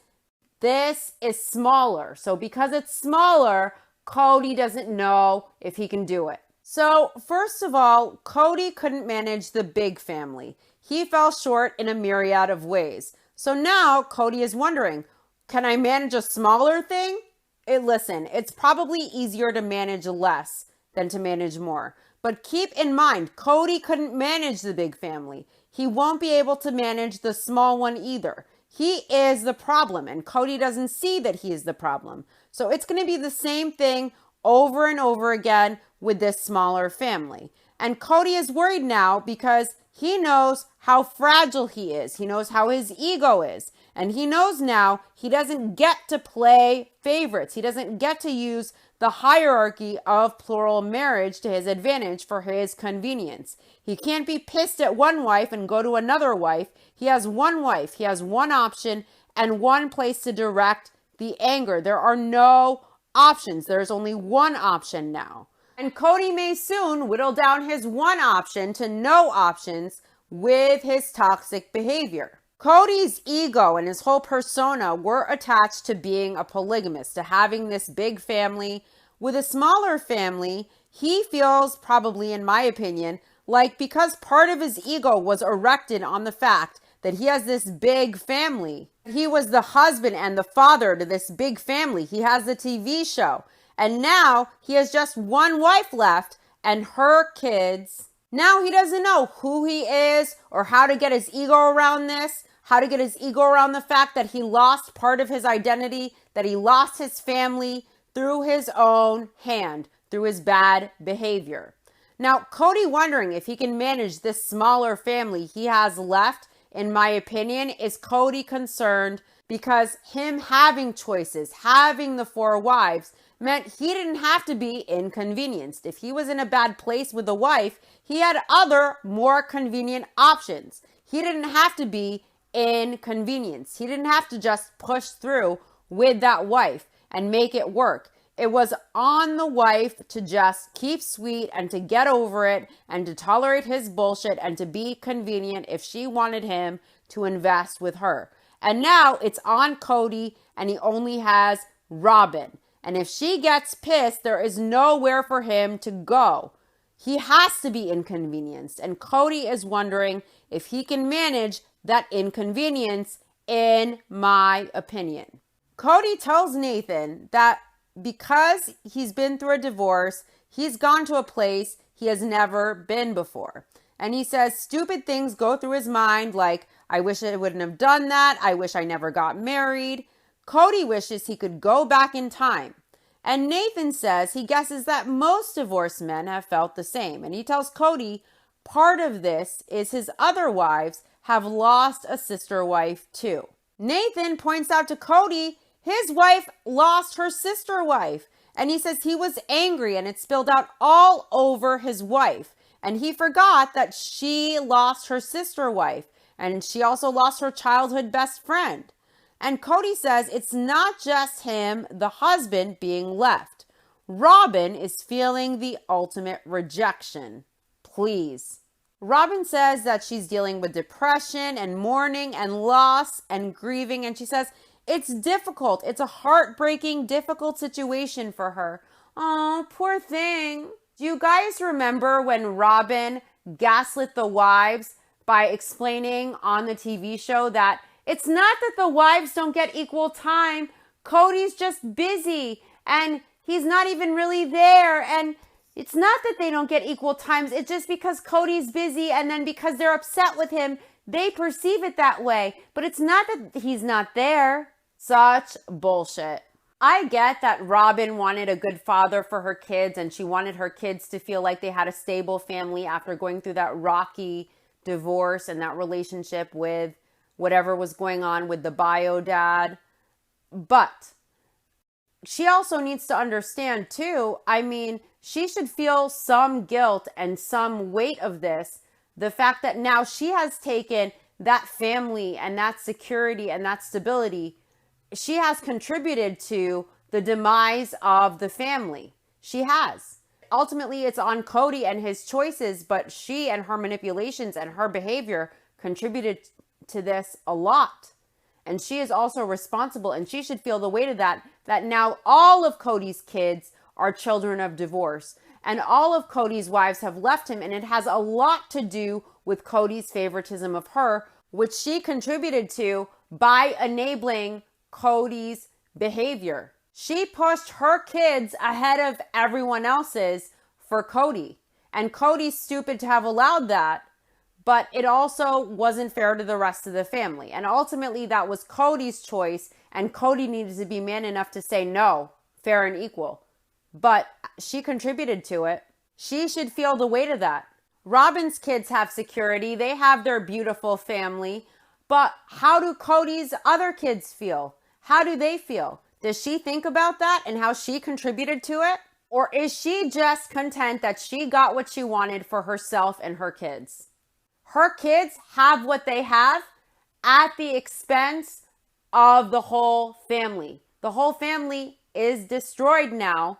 This is smaller. So because it's smaller, Cody doesn't know if he can do it. So first of all, Cody couldn't manage the big family. He fell short in a myriad of ways. So now Cody is wondering, can I manage a smaller thing? Listen, it's probably easier to manage less than to manage more. But keep in mind, Cody couldn't manage the big family. He won't be able to manage the small one either. He is the problem, and Cody doesn't see that he is the problem. So it's going to be the same thing over and over again with this smaller family. And Cody is worried now because he knows how fragile he is. He knows how his ego is. And he knows now he doesn't get to play favorites. He doesn't get to use the hierarchy of plural marriage to his advantage for his convenience. He can't be pissed at one wife and go to another wife. He has one wife. He has one option and one place to direct the anger. There are no options. There's only one option now. And Cody may soon whittle down his one option to no options with his toxic behavior. Cody's ego and his whole persona were attached to being a polygamist, to having this big family. With a smaller family, he feels, probably in my opinion, like because part of his ego was erected on the fact that he has this big family. He was the husband and the father to this big family. He has the TV show. And now he has just one wife left and her kids. Now he doesn't know who he is or how to get his ego around this, how to get his ego around the fact that he lost part of his identity, that he lost his family through his own hand, through his bad behavior. Now, Cody wondering if he can manage this smaller family he has left, in my opinion, is Cody concerned because him having choices, having the 4 wives, meant he didn't have to be inconvenienced. If he was in a bad place with a wife, he had other, more convenient options. He didn't have to be inconvenience. He didn't have to just push through with that wife and make it work. It was on the wife to just keep sweet and to get over it and to tolerate his bullshit and to be convenient if she wanted him to invest with her. And now it's on Cody, and he only has Robyn. And if she gets pissed, there is nowhere for him to go. He has to be inconvenienced. And Cody is wondering if he can manage that inconvenience, in my opinion. Cody tells Nathan that because he's been through a divorce, he's gone to a place he has never been before. And he says stupid things go through his mind like, I wish I wouldn't have done that. I wish I never got married. Cody wishes he could go back in time. And Nathan says he guesses that most divorced men have felt the same. And he tells Cody part of this is his other wives have lost a sister wife too. Nathan points out to Cody his wife lost her sister wife. And he says he was angry and it spilled out all over his wife. And he forgot that she lost her sister wife. And she also lost her childhood best friend. And Cody says it's not just him, the husband, being left. Robyn is feeling the ultimate rejection. Please. Robyn says that she's dealing with depression and mourning and loss and grieving. And she says it's difficult. It's a heartbreaking, difficult situation for her. Oh, poor thing. Do you guys remember when Robyn gaslit the wives by explaining on the TV show that it's not that the wives don't get equal time. Cody's just busy and he's not even really there. And it's not that they don't get equal times. It's just because Cody's busy and then because they're upset with him, they perceive it that way. But it's not that he's not there. Such bullshit. I get that Robyn wanted a good father for her kids and she wanted her kids to feel like they had a stable family after going through that rocky divorce and that relationship with whatever was going on with the bio dad. But she also needs to understand too, I mean, she should feel some guilt and some weight of this. The fact that now she has taken that family and that security and that stability, she has contributed to the demise of the family. She has. Ultimately, it's on Cody and his choices, but she and her manipulations and her behavior contributed to this a lot. And she is also responsible, and she should feel the weight of that now all of Cody's kids are children of divorce. And all of Cody's wives have left him, and it has a lot to do with Cody's favoritism of her, which she contributed to by enabling Cody's behavior. She pushed her kids ahead of everyone else's for Cody. And Cody's stupid to have allowed that, but it also wasn't fair to the rest of the family. And ultimately, that was Cody's choice, and Cody needed to be man enough to say no, fair and equal. But she contributed to it. She should feel the weight of that. Robyn's kids have security. They have their beautiful family. But how do Cody's other kids feel? How do they feel? Does she think about that and how she contributed to it? Or is she just content that she got what she wanted for herself and her kids? Her kids have what they have at the expense of the whole family. The whole family is destroyed now,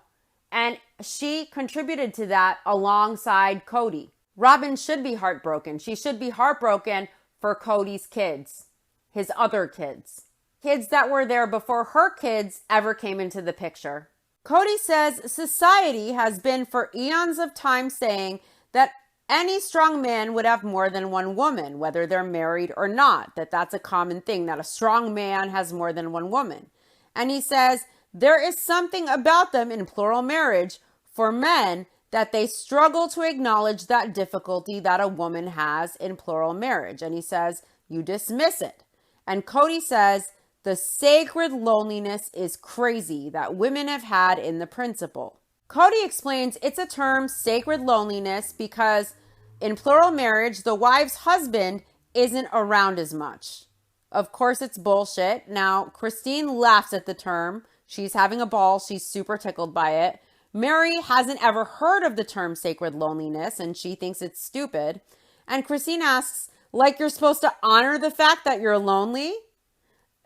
and she contributed to that alongside Cody. Robyn should be heartbroken. She should be heartbroken for Cody's kids, his other kids. Kids that were there before her kids ever came into the picture. Cody says society has been for eons of time saying that any strong man would have more than one woman, whether they're married or not, that's a common thing, that a strong man has more than one woman. And he says there is something about them in plural marriage for men that they struggle to acknowledge that difficulty that a woman has in plural marriage. And he says, you dismiss it. And Cody says, the sacred loneliness is crazy that women have had in the principle. Cody explains it's a term, sacred loneliness, because in plural marriage, the wife's husband isn't around as much. Of course, it's bullshit. Now, Christine laughs at the term. She's having a ball. She's super tickled by it. Mary hasn't ever heard of the term sacred loneliness, and she thinks it's stupid. And Christine asks, Like you're supposed to honor the fact that you're lonely?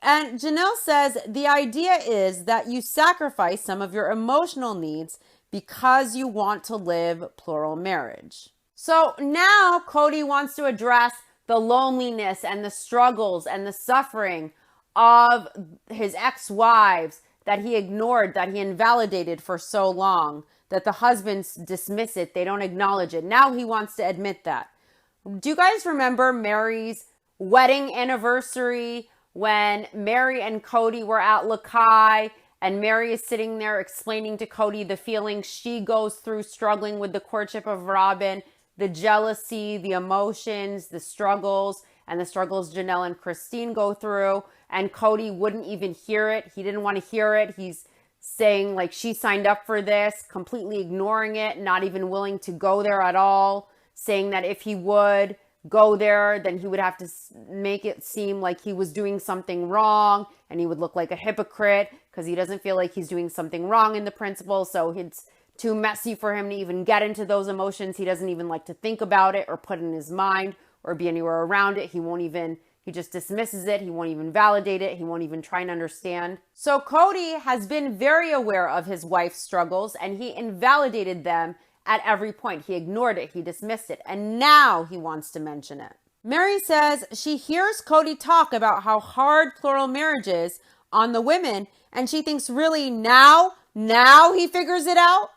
And Janelle says the idea is that you sacrifice some of your emotional needs because you want to live plural marriage. So now Cody wants to address the loneliness and the struggles and the suffering of his ex-wives that he ignored, that he invalidated for so long, that the husbands dismiss it, they don't acknowledge it. Now he wants to admit that. Do you guys remember Mary's wedding anniversary when Mary and Cody were at Lakai and Mary is sitting there explaining to Cody the feelings she goes through struggling with the courtship of Robyn, the jealousy, the emotions, the struggles, and the struggles Janelle and Christine go through. And Cody wouldn't even hear it. He didn't want to hear it. He's saying like she signed up for this, completely ignoring it, not even willing to go there at all, saying that if he would go there, then he would have to make it seem like he was doing something wrong and he would look like a hypocrite because he doesn't feel like he's doing something wrong in the principle. So it's too messy for him to even get into those emotions. He doesn't even like to think about it or put it in his mind or be anywhere around it. He just dismisses it. He won't even validate it. He won't even try and understand. So Cody has been very aware of his wife's struggles and he invalidated them at every point. He ignored it. He dismissed it. And now he wants to mention it. Mary says she hears Cody talk about how hard plural marriage is on the women. And she thinks really now he figures it out.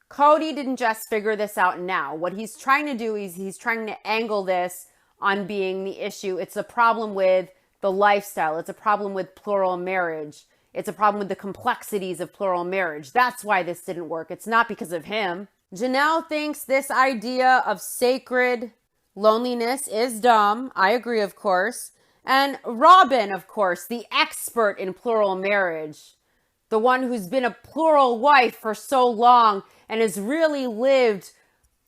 Cody didn't just figure this out now. What he's trying to do is he's trying to angle this on being the issue. It's a problem with the lifestyle. It's a problem with plural marriage. It's a problem with the complexities of plural marriage. That's why this didn't work. It's not because of him. Janelle thinks this idea of sacred loneliness is dumb. I agree, of course. And Robyn, of course, the expert in plural marriage, the one who's been a plural wife for so long and has really lived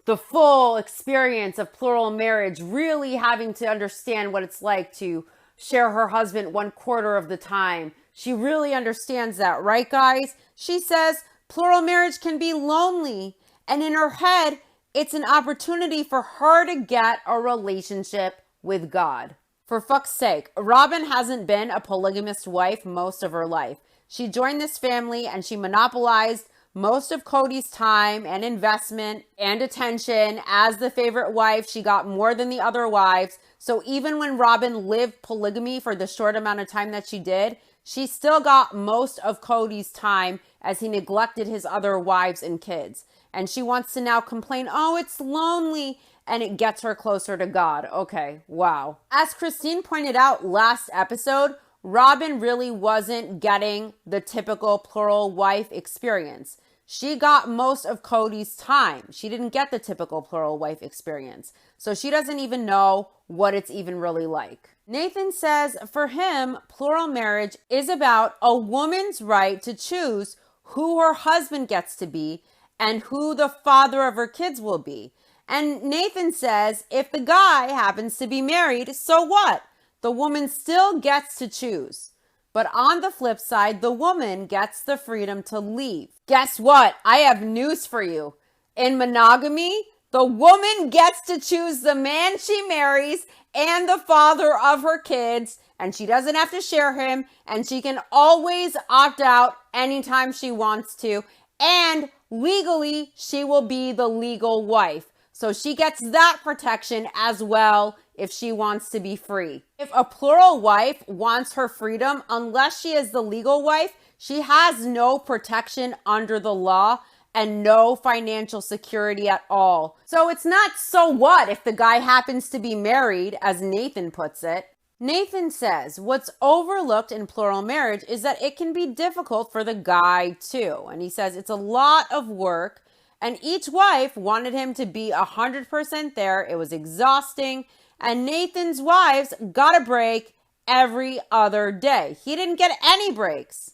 the full experience of plural marriage, really having to understand what it's like to share her husband 1/4 of the time. She really understands that, right, guys? She says plural marriage can be lonely. And in her head, it's an opportunity for her to get a relationship with God. For fuck's sake, Robyn hasn't been a polygamist wife most of her life. She joined this family and she monopolized most of Cody's time and investment and attention. As the favorite wife, she got more than the other wives. So even when Robyn lived polygamy for the short amount of time that she did, she still got most of Cody's time as he neglected his other wives and kids. And she wants to now complain, oh, it's lonely, and it gets her closer to God. Okay, wow. As Christine pointed out last episode, Robyn really wasn't getting the typical plural wife experience. She got most of Cody's time. She didn't get the typical plural wife experience. So she doesn't even know what it's even really like. Nathan says for him, plural marriage is about a woman's right to choose who her husband gets to be and who the father of her kids will be. And Nathan says if the guy happens to be married, so what? The woman still gets to choose. But on the flip side, the woman gets the freedom to leave. Guess what? I have news for you. In monogamy, the woman gets to choose the man she marries and the father of her kids, and she doesn't have to share him, and she can always opt out anytime she wants to, and legally, she will be the legal wife. So she gets that protection as well if she wants to be free. If a plural wife wants her freedom, unless she is the legal wife, she has no protection under the law and no financial security at all. So it's not so what if the guy happens to be married, as Nathan puts it. Nathan says what's overlooked in plural marriage is that it can be difficult for the guy too. And he says it's a lot of work and each wife wanted him to be 100% there. It was exhausting. And Nathan's wives got a break every other day. He didn't get any breaks.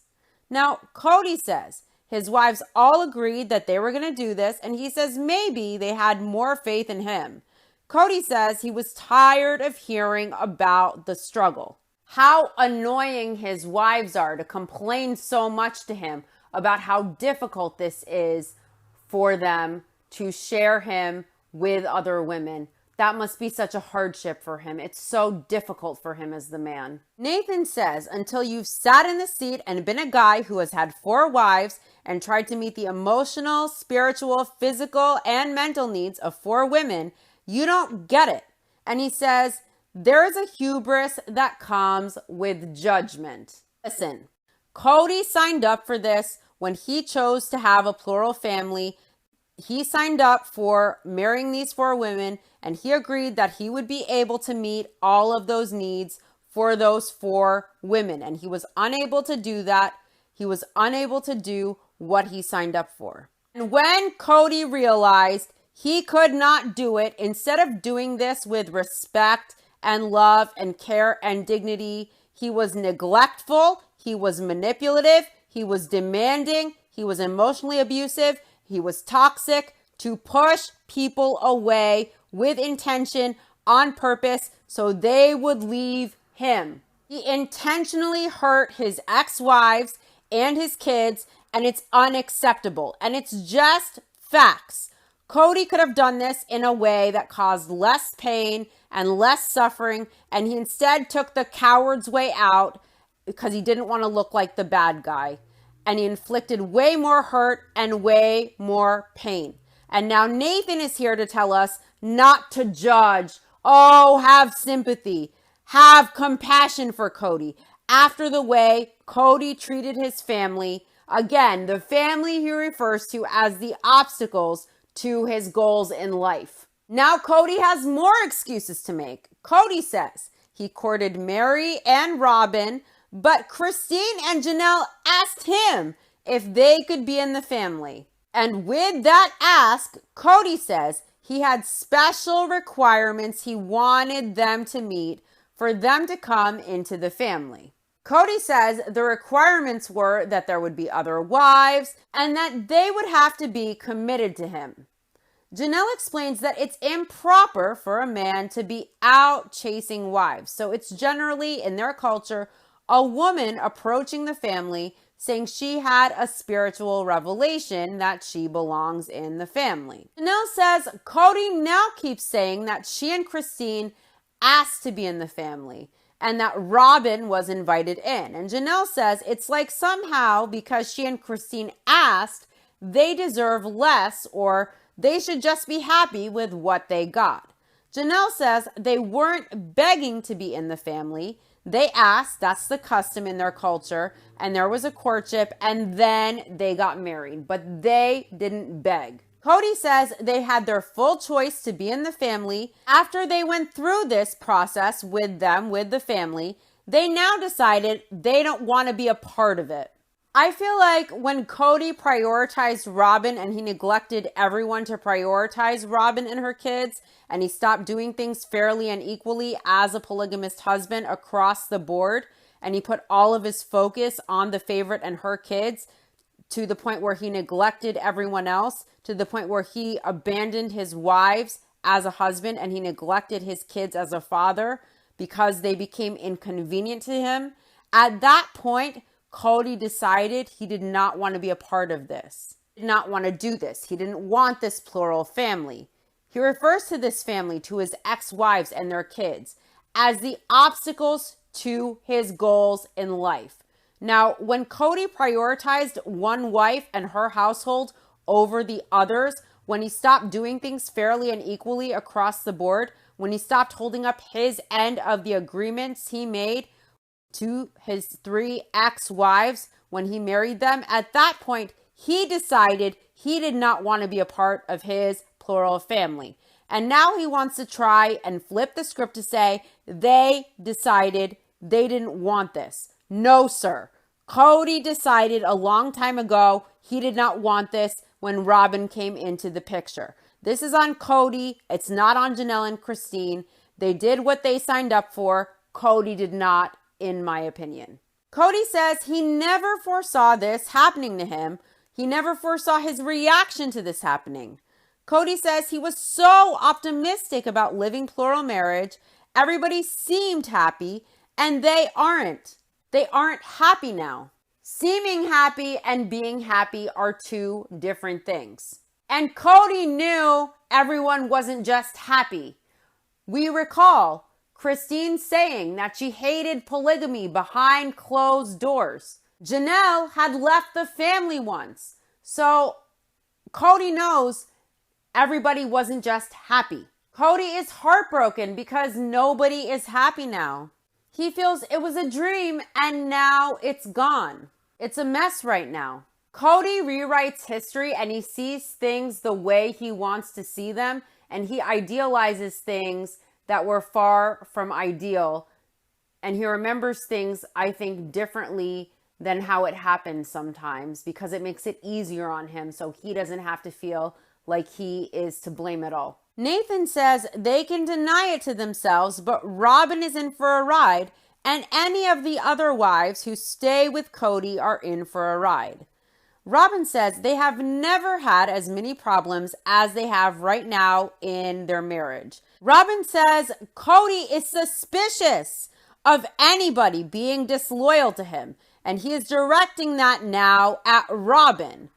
Now, Cody says his wives all agreed that they were going to do this. And he says maybe they had more faith in him. Cody says he was tired of hearing about the struggle. How annoying his wives are to complain so much to him about how difficult this is for them to share him with other women. That must be such a hardship for him. It's so difficult for him as the man. Nathan says, until you've sat in the seat and been a guy who has had 4 wives and tried to meet the emotional, spiritual, physical, and mental needs of 4 women, you don't get it. And he says, there is a hubris that comes with judgment. Listen, Cody signed up for this when he chose to have a plural family. He signed up for marrying these 4 women, and he agreed that he would be able to meet all of those needs for those 4 women. And he was unable to do that. He was unable to do what he signed up for. And when Cody realized he could not do it, instead of doing this with respect and love and care and dignity, he was neglectful, he was manipulative, he was demanding, he was emotionally abusive, he was toxic, to push people away with intention, on purpose, so they would leave him. He intentionally hurt his ex-wives and his kids, and it's unacceptable. And it's just facts. Cody could have done this in a way that caused less pain and less suffering, and he instead took the coward's way out because he didn't want to look like the bad guy. And he inflicted way more hurt and way more pain. And now Nathan is here to tell us not to judge. Oh, have sympathy. Have compassion for Cody after the way Cody treated his family. Again, the family he refers to as the obstacles to his goals in life. Now Cody has more excuses to make. Cody says he courted Mary and Robyn, but Christine and Janelle asked him if they could be in the family. And with that ask, Cody says he had special requirements he wanted them to meet for them to come into the family. Cody says the requirements were that there would be other wives and that they would have to be committed to him. Janelle explains that it's improper for a man to be out chasing wives. So it's generally, in their culture, a woman approaching the family saying she had a spiritual revelation that she belongs in the family. Janelle says Cody now keeps saying that she and Christine asked to be in the family and that Robyn was invited in. And Janelle says it's like somehow because she and Christine asked, they deserve less, or they should just be happy with what they got. Janelle says they weren't begging to be in the family. They asked, that's the custom in their culture, and there was a courtship, and then they got married, but they didn't beg. Cody says they had their full choice to be in the family. After they went through this process with them, with the family, they now decided they don't want to be a part of it. I feel like when Cody prioritized Robyn and he neglected everyone to prioritize Robyn and her kids, and he stopped doing things fairly and equally as a polygamist husband across the board, and he put all of his focus on the favorite and her kids to the point where he neglected everyone else, to the point where he abandoned his wives as a husband and he neglected his kids as a father because they became inconvenient to him. At that point, Cody decided he did not want to be a part of this. He did not want to do this. He didn't want this plural family. He refers to this family, to his ex-wives and their kids, as the obstacles to his goals in life. Now, when Cody prioritized one wife and her household over the others, when he stopped doing things fairly and equally across the board, when he stopped holding up his end of the agreements he made to his 3 ex-wives when he married them, at that point, he decided he did not want to be a part of his plural family. And now he wants to try and flip the script to say they decided they didn't want this. No, sir. Cody decided a long time ago he did not want this when Robyn came into the picture. This is on Cody. It's not on Janelle and Christine. They did what they signed up for. Cody did not, in my opinion. Cody says he never foresaw this happening to him. He never foresaw his reaction to this happening. Cody says he was so optimistic about living plural marriage. Everybody seemed happy, and they aren't. They aren't happy now. Seeming happy and being happy are 2 different things. And Cody knew everyone wasn't just happy. We recall Christine saying that she hated polygamy behind closed doors. Janelle had left the family once. So Cody knows everybody wasn't just happy. Cody is heartbroken because nobody is happy now. He feels it was a dream and now it's gone. It's a mess right now. Cody rewrites history and he sees things the way he wants to see them, and he idealizes things that were far from ideal. And he remembers things, I think, differently than how it happened sometimes, because it makes it easier on him so he doesn't have to feel like he is to blame at all. Nathan says they can deny it to themselves, but Robyn is in for a ride, and any of the other wives who stay with Cody are in for a ride. Robyn says they have never had as many problems as they have right now in their marriage. Robyn says Cody is suspicious of anybody being disloyal to him, and he is directing that now at Robyn.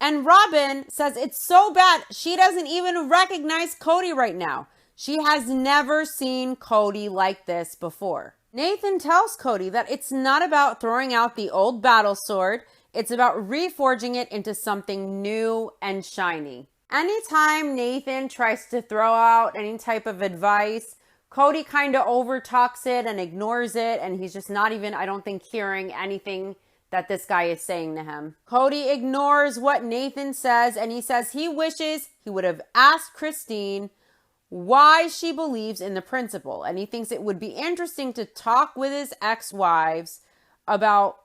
And Robyn says it's so bad she doesn't even recognize Cody right now. She has never seen Cody like this before. Nathan tells Cody that it's not about throwing out the old battle sword. It's about reforging it into something new and shiny. Anytime Nathan tries to throw out any type of advice, Cody kind of overtalks it and ignores it, and he's just not even, I don't think, hearing anything that this guy is saying to him. Cody ignores what Nathan says, and he says he wishes he would have asked Christine why she believes in the principle, and he thinks it would be interesting to talk with his ex-wives about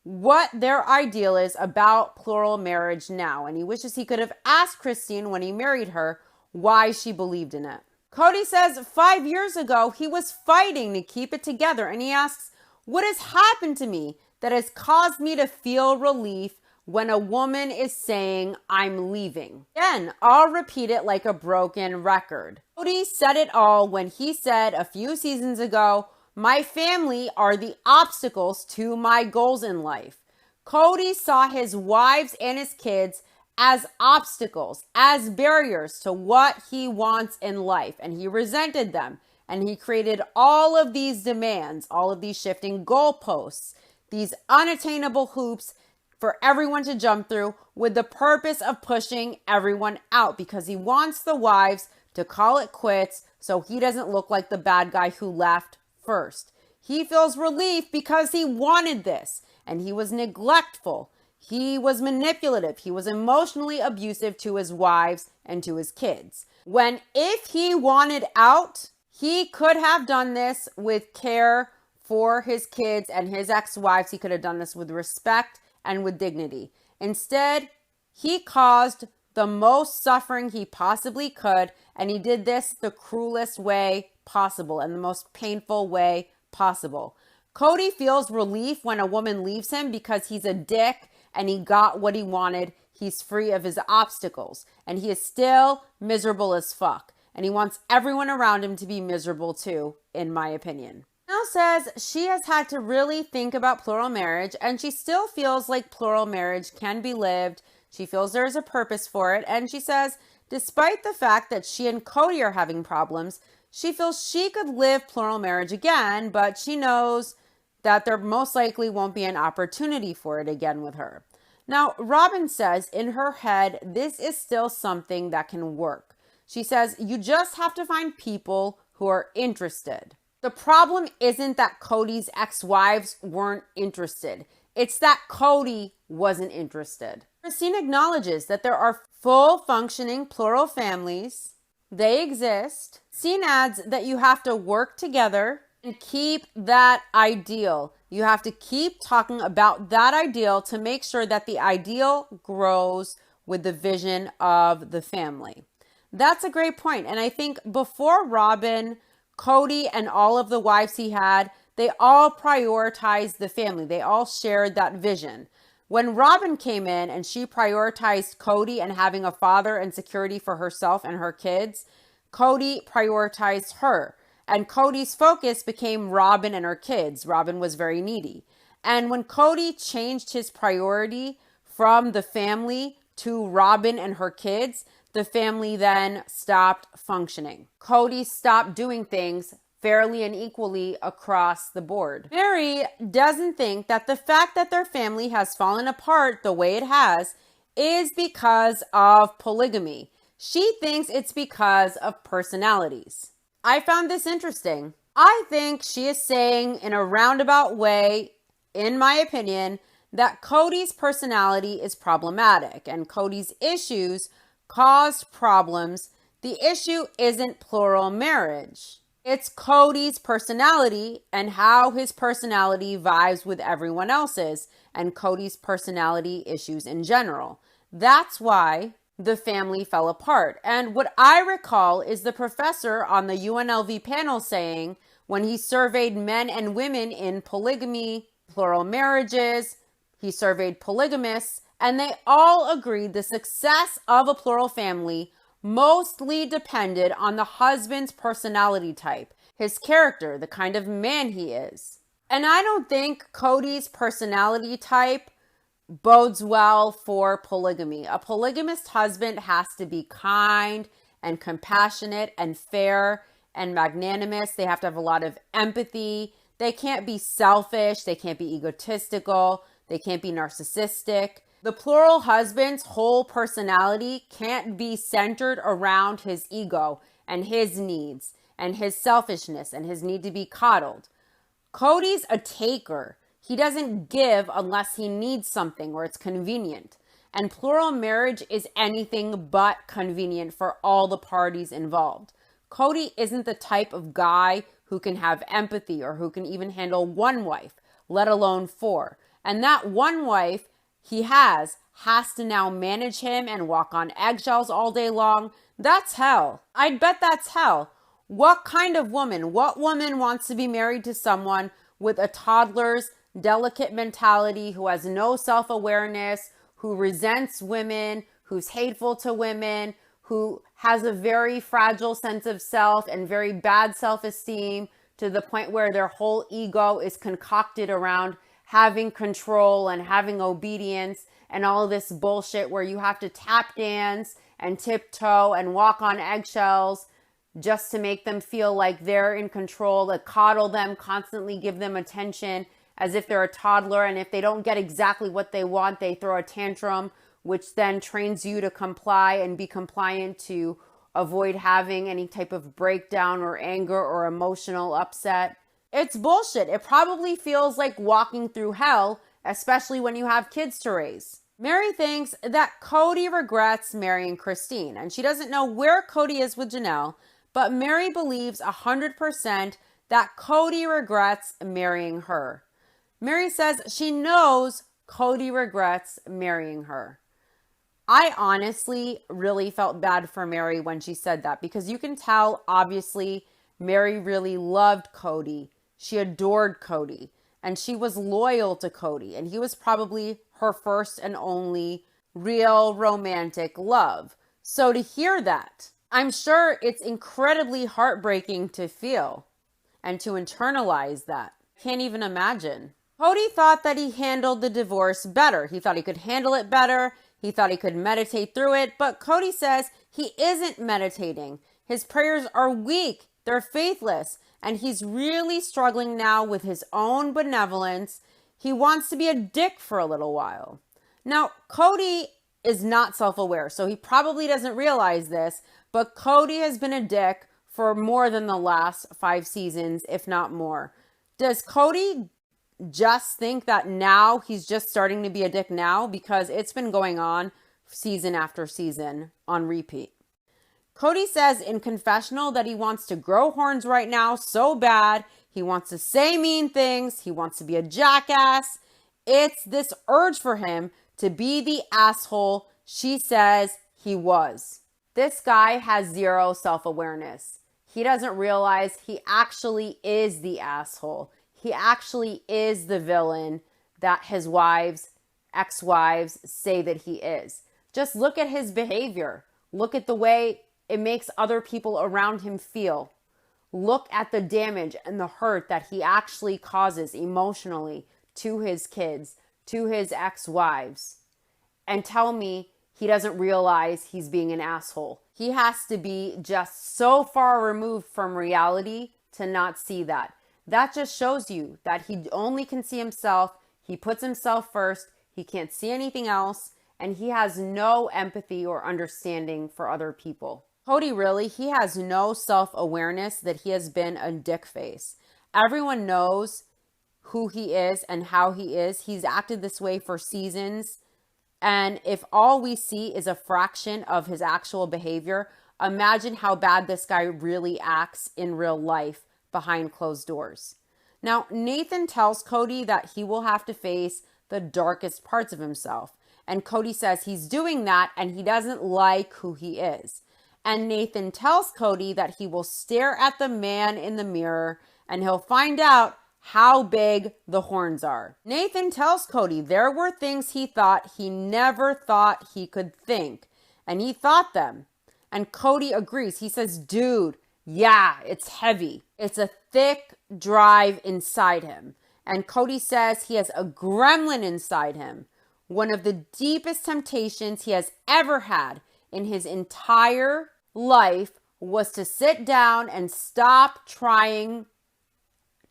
what their ideal is about plural marriage now, and he wishes he could have asked Christine when he married her why she believed in it. Cody says 5 years ago he was fighting to keep it together, and he asks, what has happened to me that has caused me to feel relief when a woman is saying I'm leaving? Again, I'll repeat it like a broken record. Cody said it all when he said a few seasons ago, my family are the obstacles to my goals in life. Cody saw his wives and his kids as obstacles, as barriers to what he wants in life, and he resented them. And he created all of these demands, all of these shifting goalposts, these unattainable hoops for everyone to jump through, with the purpose of pushing everyone out, because he wants the wives to call it quits so he doesn't look like the bad guy who left first. He feels relief because he wanted this, and he was neglectful. He was manipulative. He was emotionally abusive to his wives and to his kids. When if he wanted out, he could have done this with care for his kids and his ex-wives. He could have done this with respect and with dignity. Instead, he caused the most suffering he possibly could, and he did this the cruelest way possible and the most painful way possible. Cody feels relief when a woman leaves him because he's a dick and he got what he wanted. He's free of his obstacles, and he is still miserable as fuck. And he wants everyone around him to be miserable too, in my opinion. Janelle says she has had to really think about plural marriage, and she still feels like plural marriage can be lived. She feels there's a purpose for it, and she says despite the fact that she and Cody are having problems, she feels she could live plural marriage again, but she knows that there most likely won't be an opportunity for it again with her. Now, Robyn says in her head, this is still something that can work. She says, you just have to find people who are interested. The problem isn't that Cody's ex-wives weren't interested. It's that Cody wasn't interested. Christine acknowledges that there are full functioning plural families. They exist. Christine adds that you have to work together and keep that ideal. You have to keep talking about that ideal to make sure that the ideal grows with the vision of the family. That's a great point. And I think before Robyn, Cody, and all of the wives he had, they all prioritized the family. They all shared that vision. When Robyn came in and she prioritized Cody and having a father and security for herself and her kids, Cody prioritized her. And Cody's focus became Robyn and her kids. Robyn was very needy. And when Cody changed his priority from the family to Robyn and her kids, the family then stopped functioning. Cody stopped doing things fairly and equally across the board. Mary doesn't think that the fact that their family has fallen apart the way it has is because of polygamy. She thinks it's because of personalities. I found this interesting. I think she is saying in a roundabout way, in my opinion, that Cody's personality is problematic and Cody's issues caused problems. The issue isn't plural marriage. It's Cody's personality and how his personality vibes with everyone else's and Cody's personality issues in general. That's why the family fell apart. And what I recall is the professor on the UNLV panel saying when he surveyed men and women in polygamy, plural marriages, he surveyed polygamists, and they all agreed the success of a plural family mostly depended on the husband's personality type, his character, the kind of man he is. And I don't think Cody's personality type bodes well for polygamy. A polygamist husband has to be kind and compassionate and fair and magnanimous. They have to have a lot of empathy. They can't be selfish. They can't be egotistical. They can't be narcissistic. The plural husband's whole personality can't be centered around his ego and his needs and his selfishness and his need to be coddled. Cody's a taker. He doesn't give unless he needs something or it's convenient. And plural marriage is anything but convenient for all the parties involved. Cody isn't the type of guy who can have empathy or who can even handle one wife, let alone four. And that one wife he has to now manage him and walk on eggshells all day long. That's hell. I'd bet that's hell. What kind of woman? What woman wants to be married to someone with a toddler's delicate mentality, who has no self-awareness, who resents women, who's hateful to women, who has a very fragile sense of self and very bad self-esteem to the point where their whole ego is concocted around having control and having obedience and all of this bullshit where you have to tap dance and tiptoe and walk on eggshells just to make them feel like they're in control, to coddle them, constantly give them attention as if they're a toddler. And if they don't get exactly what they want, they throw a tantrum, which then trains you to comply and be compliant to avoid having any type of breakdown or anger or emotional upset. It's bullshit. It probably feels like walking through hell, especially when you have kids to raise. Mary thinks that Cody regrets marrying Christine, and she doesn't know where Cody is with Janelle, but Mary believes 100% that Cody regrets marrying her. Mary says she knows Cody regrets marrying her. I honestly really felt bad for Mary when she said that, because you can tell, obviously, Mary really loved Cody. She adored Cody, and she was loyal to Cody, and he was probably her first and only real romantic love. So to hear that, I'm sure it's incredibly heartbreaking to feel and to internalize that. Can't even imagine. Cody thought that he handled the divorce better. He thought he could handle it better. He thought he could meditate through it, but Cody says he isn't meditating. His prayers are weak. They're faithless. And he's really struggling now with his own benevolence. He wants to be a dick for a little while. Now, Cody is not self-aware, so he probably doesn't realize this, but Cody has been a dick for more than the last 5 seasons, if not more. Does Cody just think that now he's just starting to be a dick now? Because it's been going on season after season on repeat. Cody says in confessional that he wants to grow horns right now so bad. He wants to say mean things. He wants to be a jackass. It's this urge for him to be the asshole she says he was. This guy has zero self-awareness. He doesn't realize he actually is the asshole. He actually is the villain that his wives, ex-wives say that he is. Just look at his behavior. Look at the way it makes other people around him feel. Look at the damage and the hurt that he actually causes emotionally to his kids, to his ex-wives. And tell me he doesn't realize he's being an asshole. He has to be just so far removed from reality to not see that. That just shows you that he only can see himself. He puts himself first. He can't see anything else. And he has no empathy or understanding for other people. Cody really, he has no self-awareness that he has been a dick face. Everyone knows who he is and how he is. He's acted this way for seasons. And if all we see is a fraction of his actual behavior, imagine how bad this guy really acts in real life behind closed doors. Now, Nathan tells Cody that he will have to face the darkest parts of himself. And Cody says he's doing that and he doesn't like who he is. And Nathan tells Cody that he will stare at the man in the mirror and he'll find out how big the horns are. Nathan tells Cody there were things he thought he never thought he could think. And he thought them. And Cody agrees. He says, dude, yeah, it's heavy. It's a thick drive inside him. And Cody says he has a gremlin inside him. One of the deepest temptations he has ever had in his entire life was to sit down and stop trying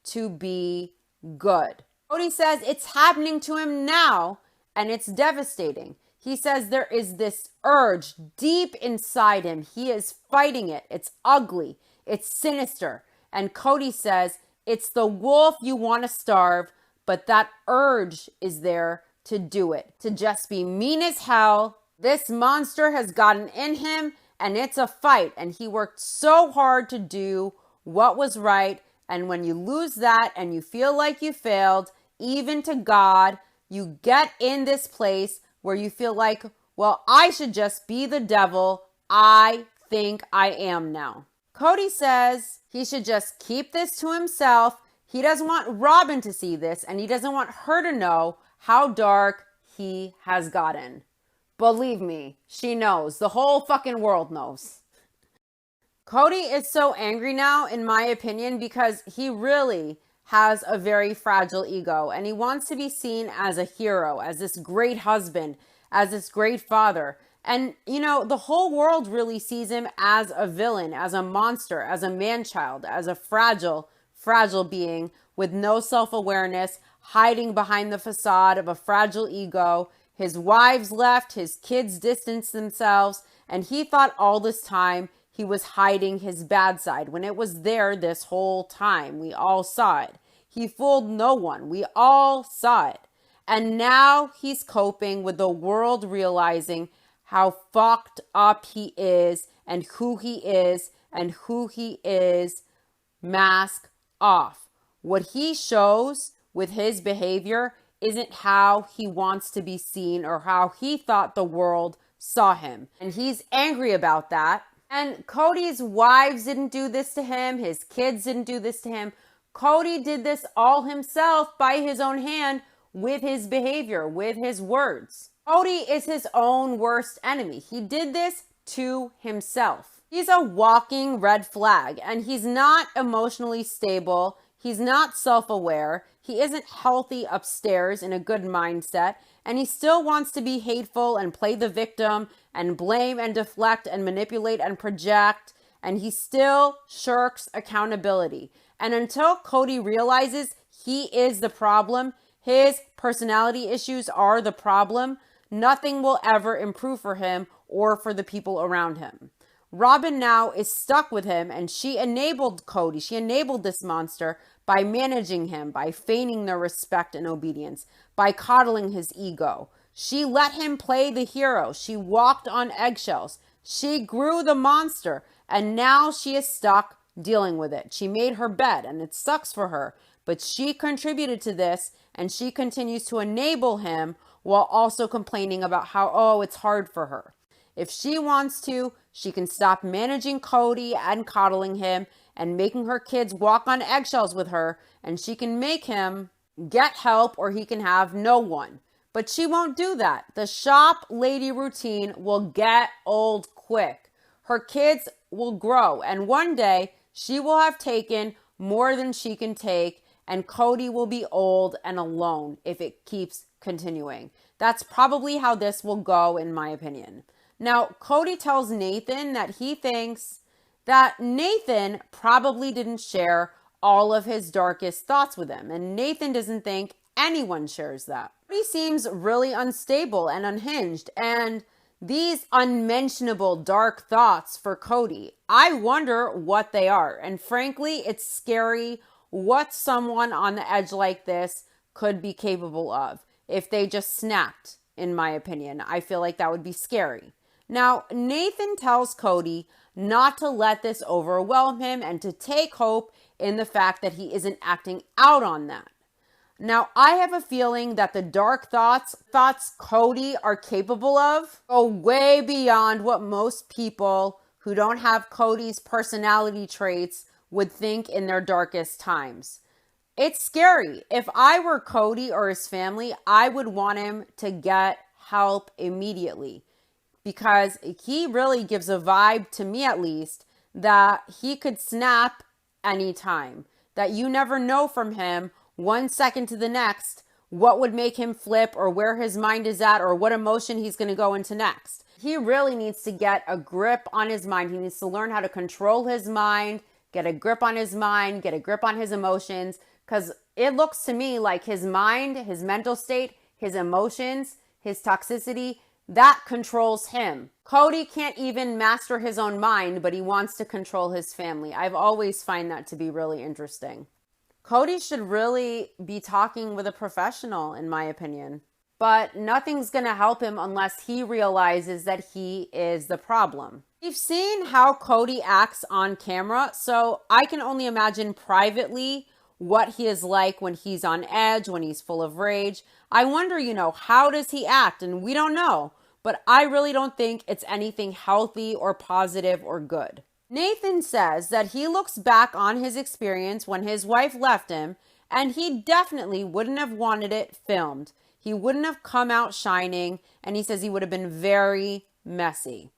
to be good. Cody says it's happening to him now and it's devastating. He says there is this urge deep inside him. He is fighting it. It's ugly. It's sinister. And Cody says it's the wolf you want to starve, but that urge is there to do it, to just be mean as hell. This monster has gotten in him and it's a fight. And he worked so hard to do what was right. And when you lose that and you feel like you failed, even to God, you get in this place where you feel like, well, I should just be the devil. I think I am now. Cody says he should just keep this to himself. He doesn't want Robyn to see this and he doesn't want her to know how dark he has gotten. Believe me, she knows. The whole fucking world knows. Cody is so angry now, in my opinion, because he really has a very fragile ego and he wants to be seen as a hero, as this great husband, as this great father. And, you know, the whole world really sees him as a villain, as a monster, as a man-child, as a fragile being with no self-awareness, hiding behind the facade of a fragile ego. His wives left, his kids distanced themselves, and he thought all this time he was hiding his bad side when it was there this whole time. We all saw it. He fooled no one. We all saw it. And now he's coping with the world realizing how fucked up he is and who he is mask off. What he shows with his behavior isn't how he wants to be seen or how he thought the world saw him. And he's angry about that. And Cody's wives didn't do this to him. His kids didn't do this to him. Cody did this all himself by his own hand with his behavior, with his words. Cody is his own worst enemy. He did this to himself. He's a walking red flag and he's not emotionally stable. He's not self-aware. He isn't healthy upstairs in a good mindset. And he still wants to be hateful and play the victim and blame and deflect and manipulate and project. And he still shirks accountability. And until Cody realizes he is the problem, his personality issues are the problem, nothing will ever improve for him or for the people around him. Robyn now is stuck with him and she enabled Cody. She enabled this monster by managing him, by feigning their respect and obedience, by coddling his ego. She let him play the hero. She walked on eggshells. She grew the monster and now she is stuck dealing with it. She made her bed and it sucks for her, but she contributed to this and she continues to enable him while also complaining about how, oh, it's hard for her. If she wants to, she can stop managing Cody and coddling him and making her kids walk on eggshells with her, and she can make him get help or he can have no one. But she won't do that. The shop lady routine will get old quick. Her kids will grow, and one day she will have taken more than she can take, and Cody will be old and alone if it keeps continuing. That's probably how this will go, in my opinion. Now, Cody tells Nathan that he thinks that Nathan probably didn't share all of his darkest thoughts with him, and Nathan doesn't think anyone shares that. He seems really unstable and unhinged, and these unmentionable dark thoughts for Cody, I wonder what they are. And frankly, it's scary what someone on the edge like this could be capable of if they just snapped, in my opinion. I feel like that would be scary. Now, Nathan tells Cody not to let this overwhelm him and to take hope in the fact that he isn't acting out on that. Now, I have a feeling that the dark thoughts Cody are capable of go way beyond what most people who don't have Cody's personality traits would think in their darkest times. It's scary. If I were Cody or his family, I would want him to get help immediately, because he really gives a vibe, to me at least, that he could snap anytime, that you never know from him 1 second to the next what would make him flip or where his mind is at or what emotion he's going to go into next. He really needs to get a grip on his mind. He needs to learn how to control his mind, get a grip on his mind, get a grip on his emotions, because it looks to me like his mind, his mental state, his emotions, his toxicity, that controls him. Cody can't even master his own mind, but he wants to control his family. I've always find that to be really interesting. Cody should really be talking with a professional, in my opinion. But nothing's going to help him unless he realizes that he is the problem. We've seen how Cody acts on camera, so I can only imagine privately what he is like when he's on edge, when he's full of rage. I wonder, how does he act? And we don't know. But I really don't think it's anything healthy or positive or good. Nathan says that he looks back on his experience when his wife left him, and he definitely wouldn't have wanted it filmed. He wouldn't have come out shining, and he says he would have been very messy.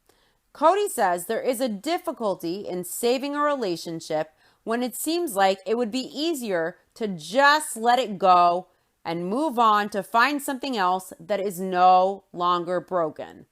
Cody says there is a difficulty in saving a relationship when it seems like it would be easier to just let it go and move on to find something else that is no longer broken.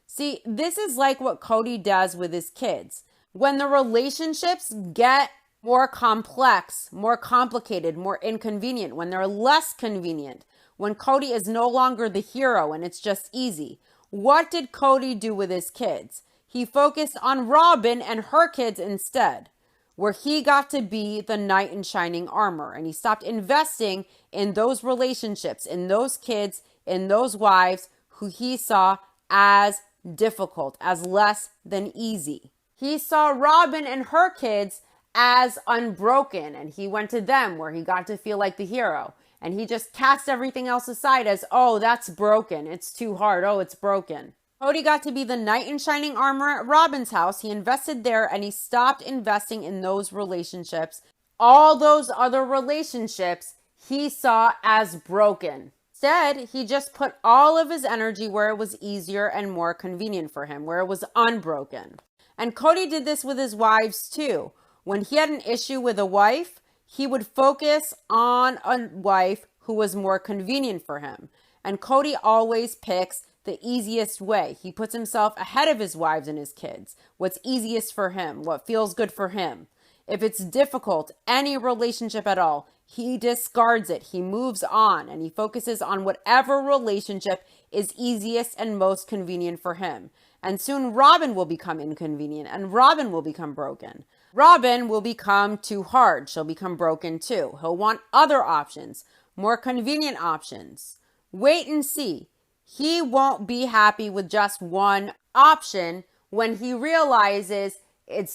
See, this is like what Cody does with his kids. When the relationships get more complex, more complicated, more inconvenient, when they're less convenient, when Cody is no longer the hero and it's just easy, what did Cody do with his kids? He focused on Robyn and her kids instead, where he got to be the knight in shining armor, and he stopped investing in those relationships, in those kids, in those wives who he saw as difficult, as less than easy. He saw Robyn and her kids as unbroken, and he went to them where he got to feel like the hero. And he just cast everything else aside as, oh, that's broken. It's too hard. Oh, it's broken. Cody got to be the knight in shining armor at Robyn's house. He invested there, and he stopped investing in those relationships. All those other relationships he saw as broken. Instead, he just put all of his energy where it was easier and more convenient for him, where it was unbroken. And Cody did this with his wives too. When he had an issue with a wife, he would focus on a wife who was more convenient for him. And Cody always picks the easiest way. He puts himself ahead of his wives and his kids. What's easiest for him, what feels good for him. If it's difficult, any relationship at all, he discards it. He moves on and he focuses on whatever relationship is easiest and most convenient for him. And soon Robyn will become inconvenient and Robyn will become broken. Robyn will become too hard. She'll become broken too. He'll want other options, more convenient options. Wait and see. He won't be happy with just one option when he realizes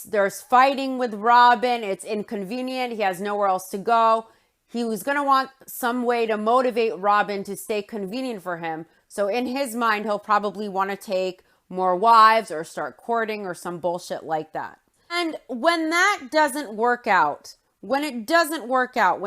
there's fighting with Robyn, it's inconvenient, he has nowhere else to go. He was going to want some way to motivate Robyn to stay convenient for him. So in his mind, he'll probably want to take more wives or start courting or some bullshit like that. And when that doesn't work out, when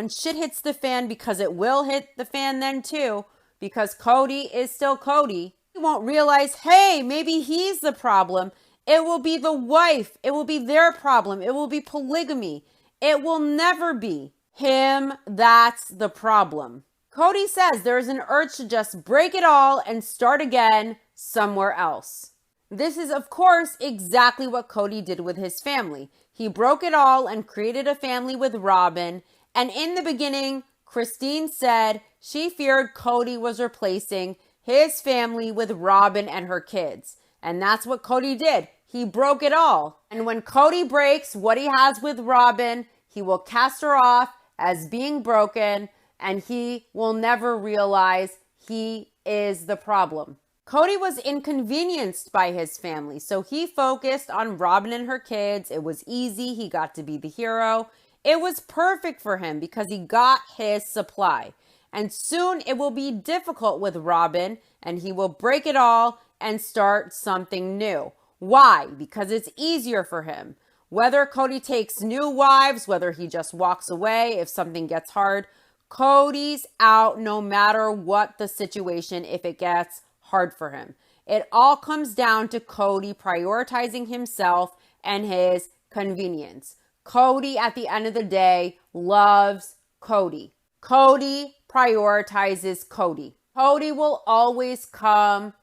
shit hits the fan, because it will hit the fan then too, because Cody is still Cody, he won't realize, hey, maybe he's the problem. It will be the wife. It will be their problem. It will be polygamy. It will never be him that's the problem. Cody says there's an urge to just break it all and start again somewhere else. This is, of course, exactly what Cody did with his family. He broke it all and created a family with Robyn. And in the beginning, Christine said she feared Cody was replacing his family with Robyn and her kids. And that's what Cody did. He broke it all. And when Cody breaks what he has with Robyn, he will cast her off as being broken, and he will never realize he is the problem. Cody was inconvenienced by his family, so he focused on Robyn and her kids. It was easy. He got to be the hero. It was perfect for him because he got his supply. And soon it will be difficult with Robyn, and he will break it all and start something new. Why? Because it's easier for him. Whether Cody takes new wives, whether he just walks away if something gets hard, Cody's out no matter what the situation if it gets hard for him. It all comes down to Cody prioritizing himself and his convenience. Cody, at the end of the day, loves Cody. Cody prioritizes Cody. Cody will always come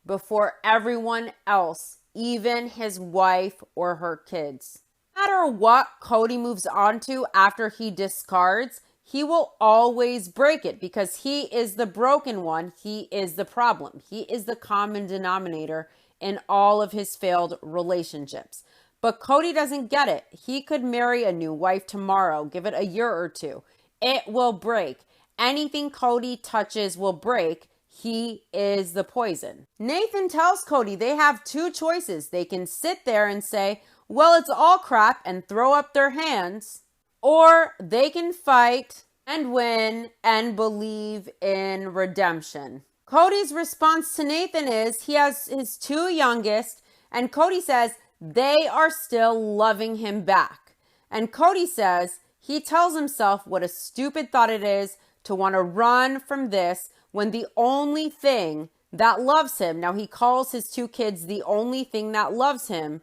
before everyone else, even his wife or her kids. No matter what Cody moves on to after he discards, he will always break it because he is the broken one. He is the problem. He is the common denominator in all of his failed relationships. But Cody doesn't get it. He could marry a new wife tomorrow. Give it a year or two. It will break. Anything Cody touches will break. He is the poison. Nathan tells Cody they have two choices. They can sit there and say, well, it's all crap and throw up their hands. Or they can fight and win and believe in redemption. Cody's response to Nathan is he has his two youngest, and Cody says they are still loving him back. And Cody says he tells himself what a stupid thought it is to want to run from this when the only thing that loves him, now he calls his two kids the only thing that loves him,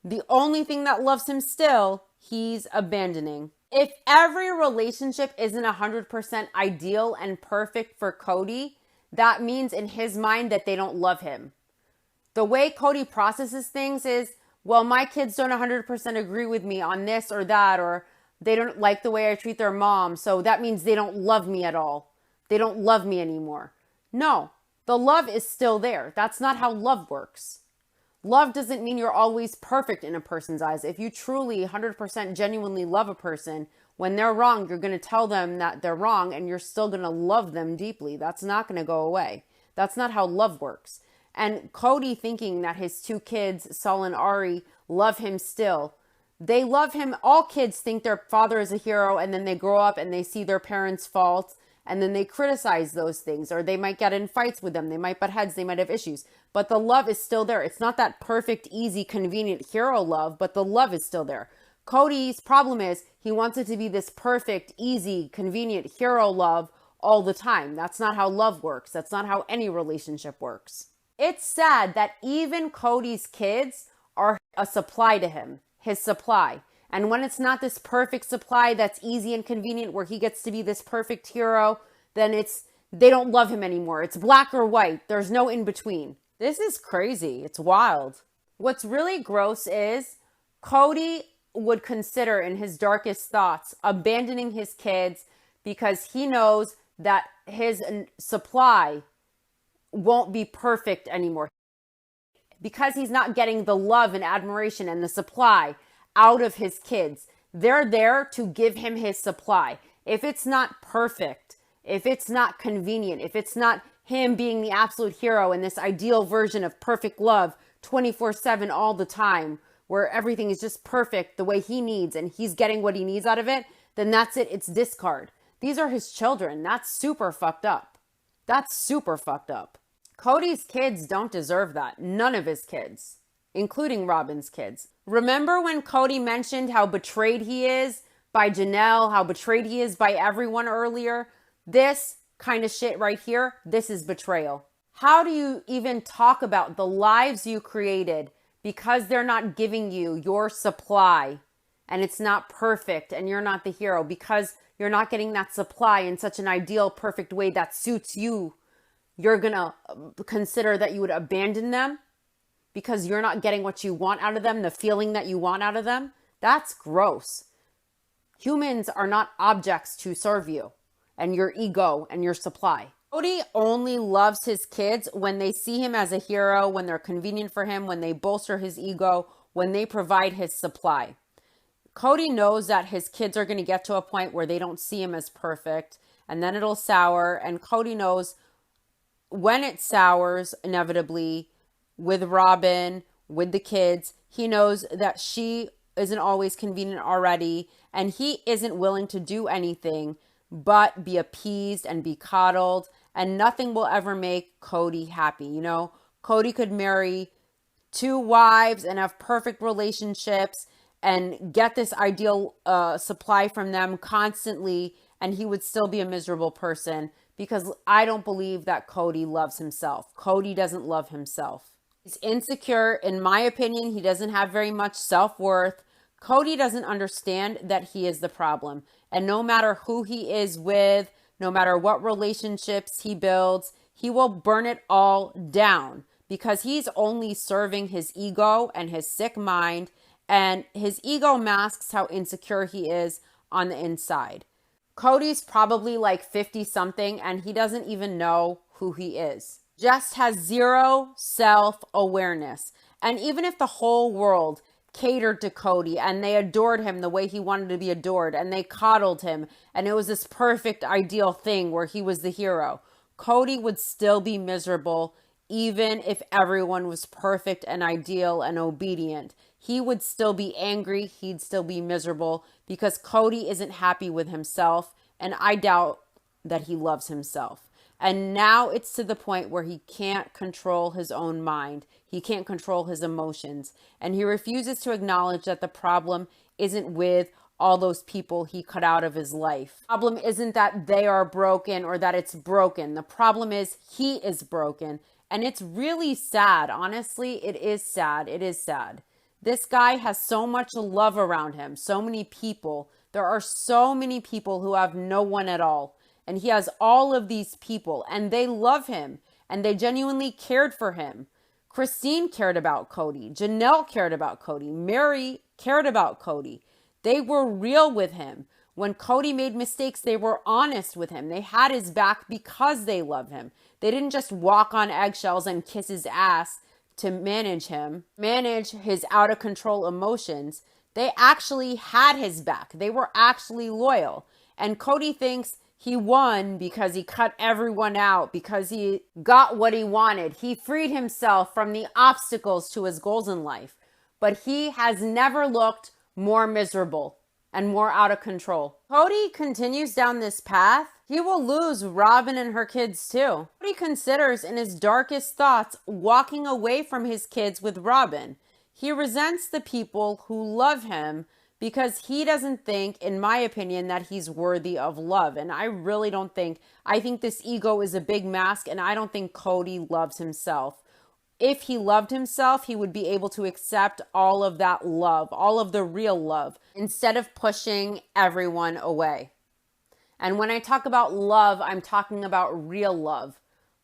the only thing that loves him still, he's abandoning. If every relationship isn't 100% ideal and perfect for Cody, that means in his mind that they don't love him. The way Cody processes things is, well, my kids don't 100% agree with me on this or that, or they don't like the way I treat their mom, so that means they don't love me at all. They don't love me anymore. No, the love is still there. That's not how love works. Love doesn't mean you're always perfect in a person's eyes. If you truly 100% genuinely love a person, when they're wrong, you're going to tell them that they're wrong and you're still going to love them deeply. That's not going to go away. That's not how love works. And Cody thinking that his two kids, Saul and Ari, love him still. They love him. All kids think their father is a hero, and then they grow up and they see their parents' faults, and then they criticize those things, or they might get in fights with them. They might butt heads. They might have issues. But the love is still there. It's not that perfect, easy, convenient hero love, but the love is still there. Cody's problem is he wants it to be this perfect, easy, convenient hero love all the time. That's not how love works. That's not how any relationship works. It's sad that even Cody's kids are a supply to him, his supply. And when it's not this perfect supply that's easy and convenient where he gets to be this perfect hero, then they don't love him anymore. It's black or white. There's no in between. This is crazy. It's wild. What's really gross is Cody would consider in his darkest thoughts abandoning his kids because he knows that his supply won't be perfect anymore. Because he's not getting the love and admiration and the supply out of his kids. They're there to give him his supply. If it's not perfect, if it's not convenient, if it's not him being the absolute hero in this ideal version of perfect love 24/7 all the time, where everything is just perfect the way he needs and he's getting what he needs out of it, then that's it. It's discard. These are his children. That's super fucked up. That's super fucked up. Cody's kids don't deserve that. None of his kids, including Robyn's kids. Remember when Cody mentioned how betrayed he is by Janelle, how betrayed he is by everyone earlier? This kind of shit right here, this is betrayal. How do you even talk about the lives you created because they're not giving you your supply and it's not perfect and you're not the hero because you're not getting that supply in such an ideal, perfect way that suits you, you're going to consider that you would abandon them because you're not getting what you want out of them, the feeling that you want out of them. That's gross. Humans are not objects to serve you and your ego and your supply. Cody only loves his kids when they see him as a hero, when they're convenient for him, when they bolster his ego, when they provide his supply. Cody knows that his kids are going to get to a point where they don't see him as perfect, and then it'll sour. And Cody knows when it sours, inevitably, with Robyn, with the kids, he knows that she isn't always convenient already, and he isn't willing to do anything but be appeased and be coddled, and nothing will ever make Cody happy. You know, Cody could marry 2 wives and have perfect relationships and get this ideal supply from them constantly, and he would still be a miserable person, because I don't believe that Cody loves himself. Cody doesn't love himself. He's insecure. In my opinion, he doesn't have very much self-worth. Cody doesn't understand that he is the problem. And no matter who he is with, no matter what relationships he builds, he will burn it all down because he's only serving his ego and his sick mind, and his ego masks how insecure he is on the inside. Cody's probably like 50 something and he doesn't even know who he is. Just has zero self-awareness. And even if the whole world catered to Cody and they adored him the way he wanted to be adored and they coddled him and it was this perfect ideal thing where he was the hero, Cody would still be miserable even if everyone was perfect and ideal and obedient. He would still be angry. He'd still be miserable because Cody isn't happy with himself, and I doubt that he loves himself. And now it's to the point where he can't control his own mind. He can't control his emotions. And he refuses to acknowledge that the problem isn't with all those people he cut out of his life. The problem isn't that they are broken or that it's broken. The problem is he is broken. And it's really sad. Honestly, it is sad. It is sad. This guy has so much love around him. So many people. There are so many people who have no one at all. And he has all of these people and they love him and they genuinely cared for him. Christine cared about Cody. Janelle cared about Cody. Mary cared about Cody. They were real with him. When Cody made mistakes, they were honest with him. They had his back because they love him. They didn't just walk on eggshells and kiss his ass to manage him, manage his out of control emotions. They actually had his back. They were actually loyal. And Cody thinks he won because he cut everyone out, because he got what he wanted. He freed himself from the obstacles to his goals in life. But he has never looked more miserable and more out of control. Cody continues down this path. He will lose Robyn and her kids too. Cody considers in his darkest thoughts walking away from his kids with Robyn. He resents the people who love him because he doesn't think, in my opinion, that he's worthy of love. And I really don't think. I think this ego is a big mask, and I don't think Cody loves himself. If he loved himself, he would be able to accept all of that love, all of the real love, instead of pushing everyone away. And when I talk about love, I'm talking about real love.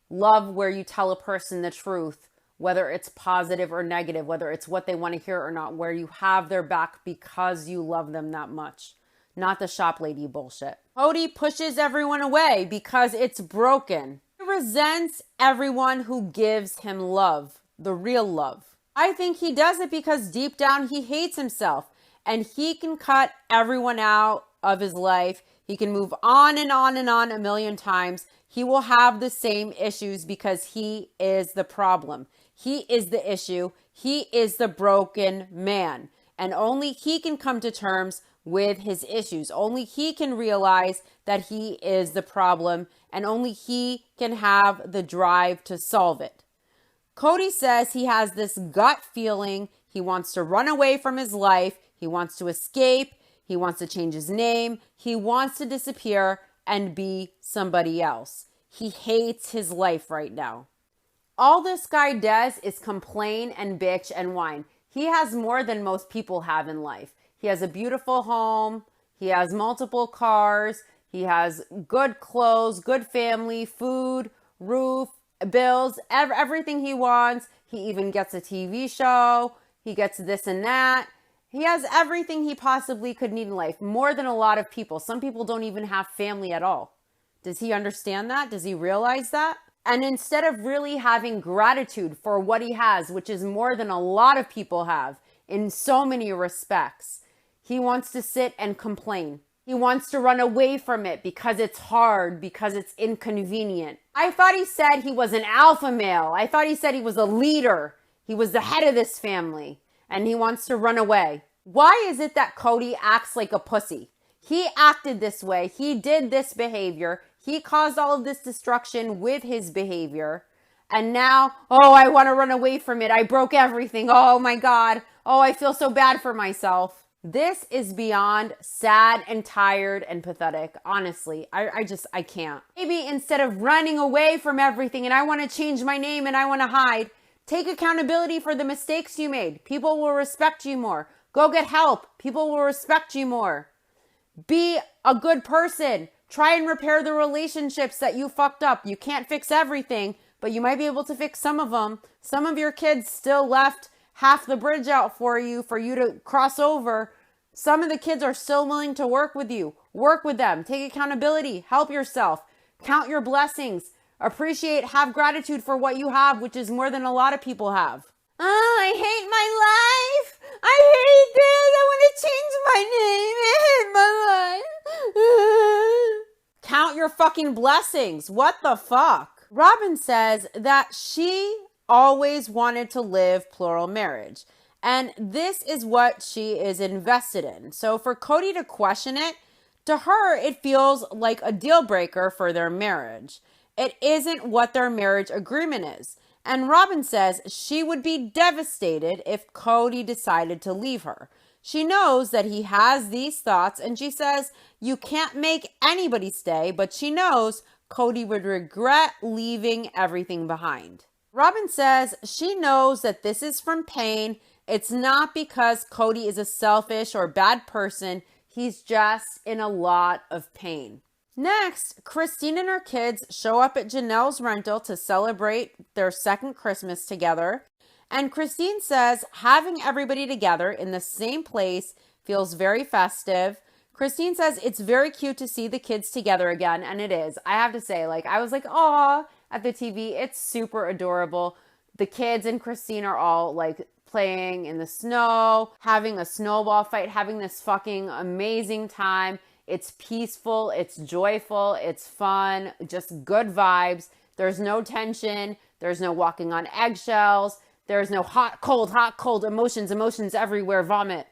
Love where you tell a person the truth, whether it's positive or negative, whether it's what they want to hear or not, where you have their back because you love them that much, not the shop lady bullshit. Cody pushes everyone away because it's broken. He resents everyone who gives him love, the real love. I think he does it because deep down he hates himself, and he can cut everyone out of his life. He can move on and on and on a million times. He will have the same issues because he is the problem. He is the issue. He is the broken man. And only he can come to terms with his issues. Only he can realize that he is the problem, and only he can have the drive to solve it. Cody says he has this gut feeling. He wants to run away from his life. He wants to escape. He wants to change his name. He wants to disappear and be somebody else. He hates his life right now. All this guy does is complain and bitch and whine. He has more than most people have in life. He has a beautiful home. He has multiple cars. He has good clothes, good family, food, roof, bills, everything he wants. He even gets a TV show. He gets this and that. He has everything he possibly could need in life, more than a lot of people. Some people don't even have family at all. Does he understand that? Does he realize that? And instead of really having gratitude for what he has, which is more than a lot of people have in so many respects, he wants to sit and complain. He wants to run away from it because it's hard, because it's inconvenient. I thought he said he was an alpha male. I thought he said he was a leader. He was the head of this family, and he wants to run away. Why is it that Cody acts like a pussy? He acted this way. He did this behavior. He caused all of this destruction with his behavior. And now, oh, I want to run away from it. I broke everything. Oh my God. Oh, I feel so bad for myself. This is beyond sad and tired and pathetic. Honestly, I can't. Maybe instead of running away from everything and I want to change my name and I want to hide, take accountability for the mistakes you made. People will respect you more. Go get help. People will respect you more. Be a good person. Try and repair the relationships that you fucked up. You can't fix everything, but you might be able to fix some of them. Some of your kids still left half the bridge out for you to cross over. Some of the kids are still willing to work with you. Work with them. Take accountability. Help yourself. Count your blessings. Appreciate, have gratitude for what you have, which is more than a lot of people have. Oh, I hate my life. I hate this. I want to change my name. I hate my life. Count your fucking blessings. What the fuck? Robyn says that she always wanted to live plural marriage. And this is what she is invested in. So for Cody to question it, to her, it feels like a deal breaker for their marriage. It isn't what their marriage agreement is. And Robyn says she would be devastated if Cody decided to leave her. She knows that he has these thoughts, and she says you can't make anybody stay, but she knows Cody would regret leaving everything behind. Robyn says she knows that this is from pain. It's not because Cody is a selfish or bad person. He's just in a lot of pain. Next, Christine and her kids show up at Janelle's rental to celebrate their second Christmas together. And Christine says having everybody together in the same place feels very festive. Christine says it's very cute to see the kids together again. And it is. I have to say, I was like, aw, at the TV. It's super adorable. The kids and Christine are all playing in the snow, having a snowball fight, having this fucking amazing time. It's peaceful, it's joyful, it's fun, just good vibes. There's no tension. There's no walking on eggshells. There's no hot, cold, emotions everywhere, vomit.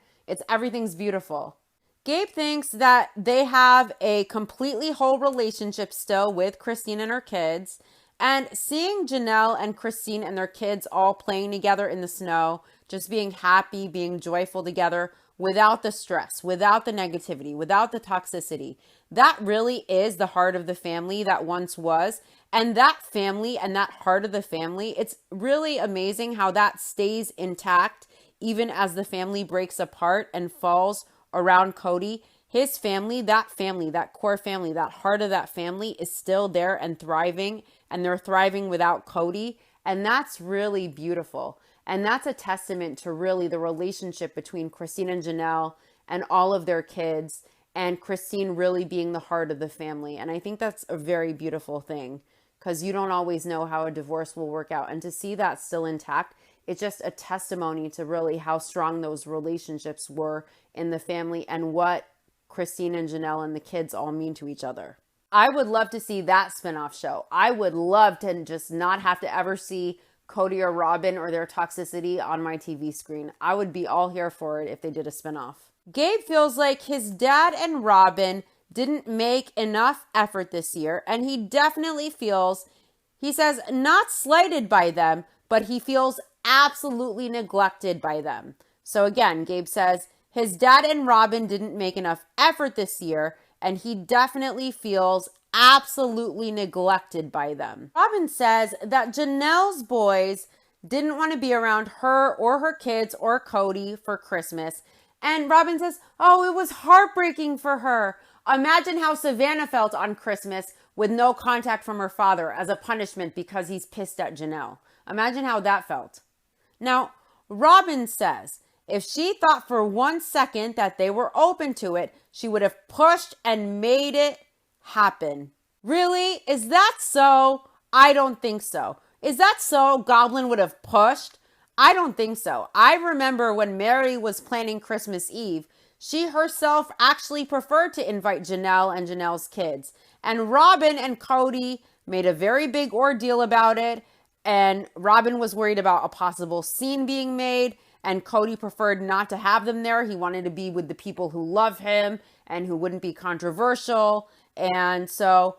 Everything's beautiful. Gabe thinks that they have a completely whole relationship still with Christine and her kids. And seeing Janelle and Christine and their kids all playing together in the snow, just being happy, being joyful together, without the stress, without the negativity, without the toxicity. That really is the heart of the family that once was. And that family and that heart of the family, it's really amazing how that stays intact even as the family breaks apart and falls around Cody. His family, that core family, that heart of that family is still there and thriving, and they're thriving without Cody. And that's really beautiful. And that's a testament to really the relationship between Christine and Janelle and all of their kids, and Christine really being the heart of the family. And I think that's a very beautiful thing, because you don't always know how a divorce will work out. And to see that still intact, it's just a testimony to really how strong those relationships were in the family and what Christine and Janelle and the kids all mean to each other. I would love to see that spinoff show. I would love to just not have to ever see Cody or Robyn or their toxicity on my TV screen. I would be all here for it if they did a spinoff. Gabe feels like his dad and Robyn didn't make enough effort this year, and he definitely feels, he says, not slighted by them, but he feels absolutely neglected by them. So again, Gabe says his dad and Robyn didn't make enough effort this year, and he definitely feels absolutely neglected by them. Robyn says that Janelle's boys didn't want to be around her or her kids or Cody for Christmas, And Robyn says, oh, it was heartbreaking for her. Imagine how Savannah felt on Christmas with no contact from her father as a punishment because he's pissed at Janelle. Imagine how that felt. Now, Robyn says if she thought for 1 second that they were open to it, she would have pushed and made it happen. Really? Is that so? I don't think so. Is that so? Goblin would have pushed? I don't think so. I remember when Mary was planning Christmas Eve, she herself actually preferred to invite Janelle and Janelle's kids. And Robyn and Cody made a very big ordeal about it. And Robyn was worried about a possible scene being made. And Cody preferred not to have them there. He wanted to be with the people who love him and who wouldn't be controversial. And so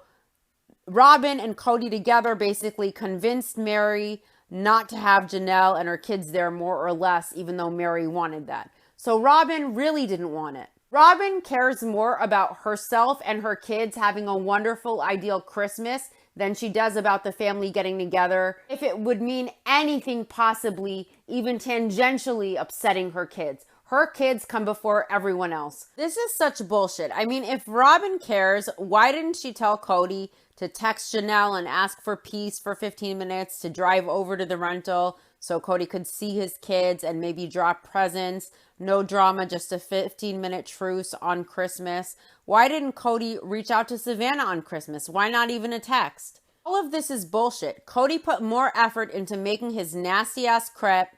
Robyn and Cody together basically convinced Mary not to have Janelle and her kids there, more or less, even though Mary wanted that. So Robyn really didn't want it. Robyn cares more about herself and her kids having a wonderful, ideal Christmas than she does about the family getting together, if it would mean anything possibly, even tangentially upsetting her kids. Her kids come before everyone else. This is such bullshit. I mean, if Robyn cares, why didn't she tell Cody to text Janelle and ask for peace for 15 minutes, to drive over to the rental so Cody could see his kids and maybe drop presents? No drama, just a 15-minute truce on Christmas. Why didn't Cody reach out to Savannah on Christmas? Why not even a text? All of this is bullshit. Cody put more effort into making his nasty-ass crepe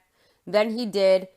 than he did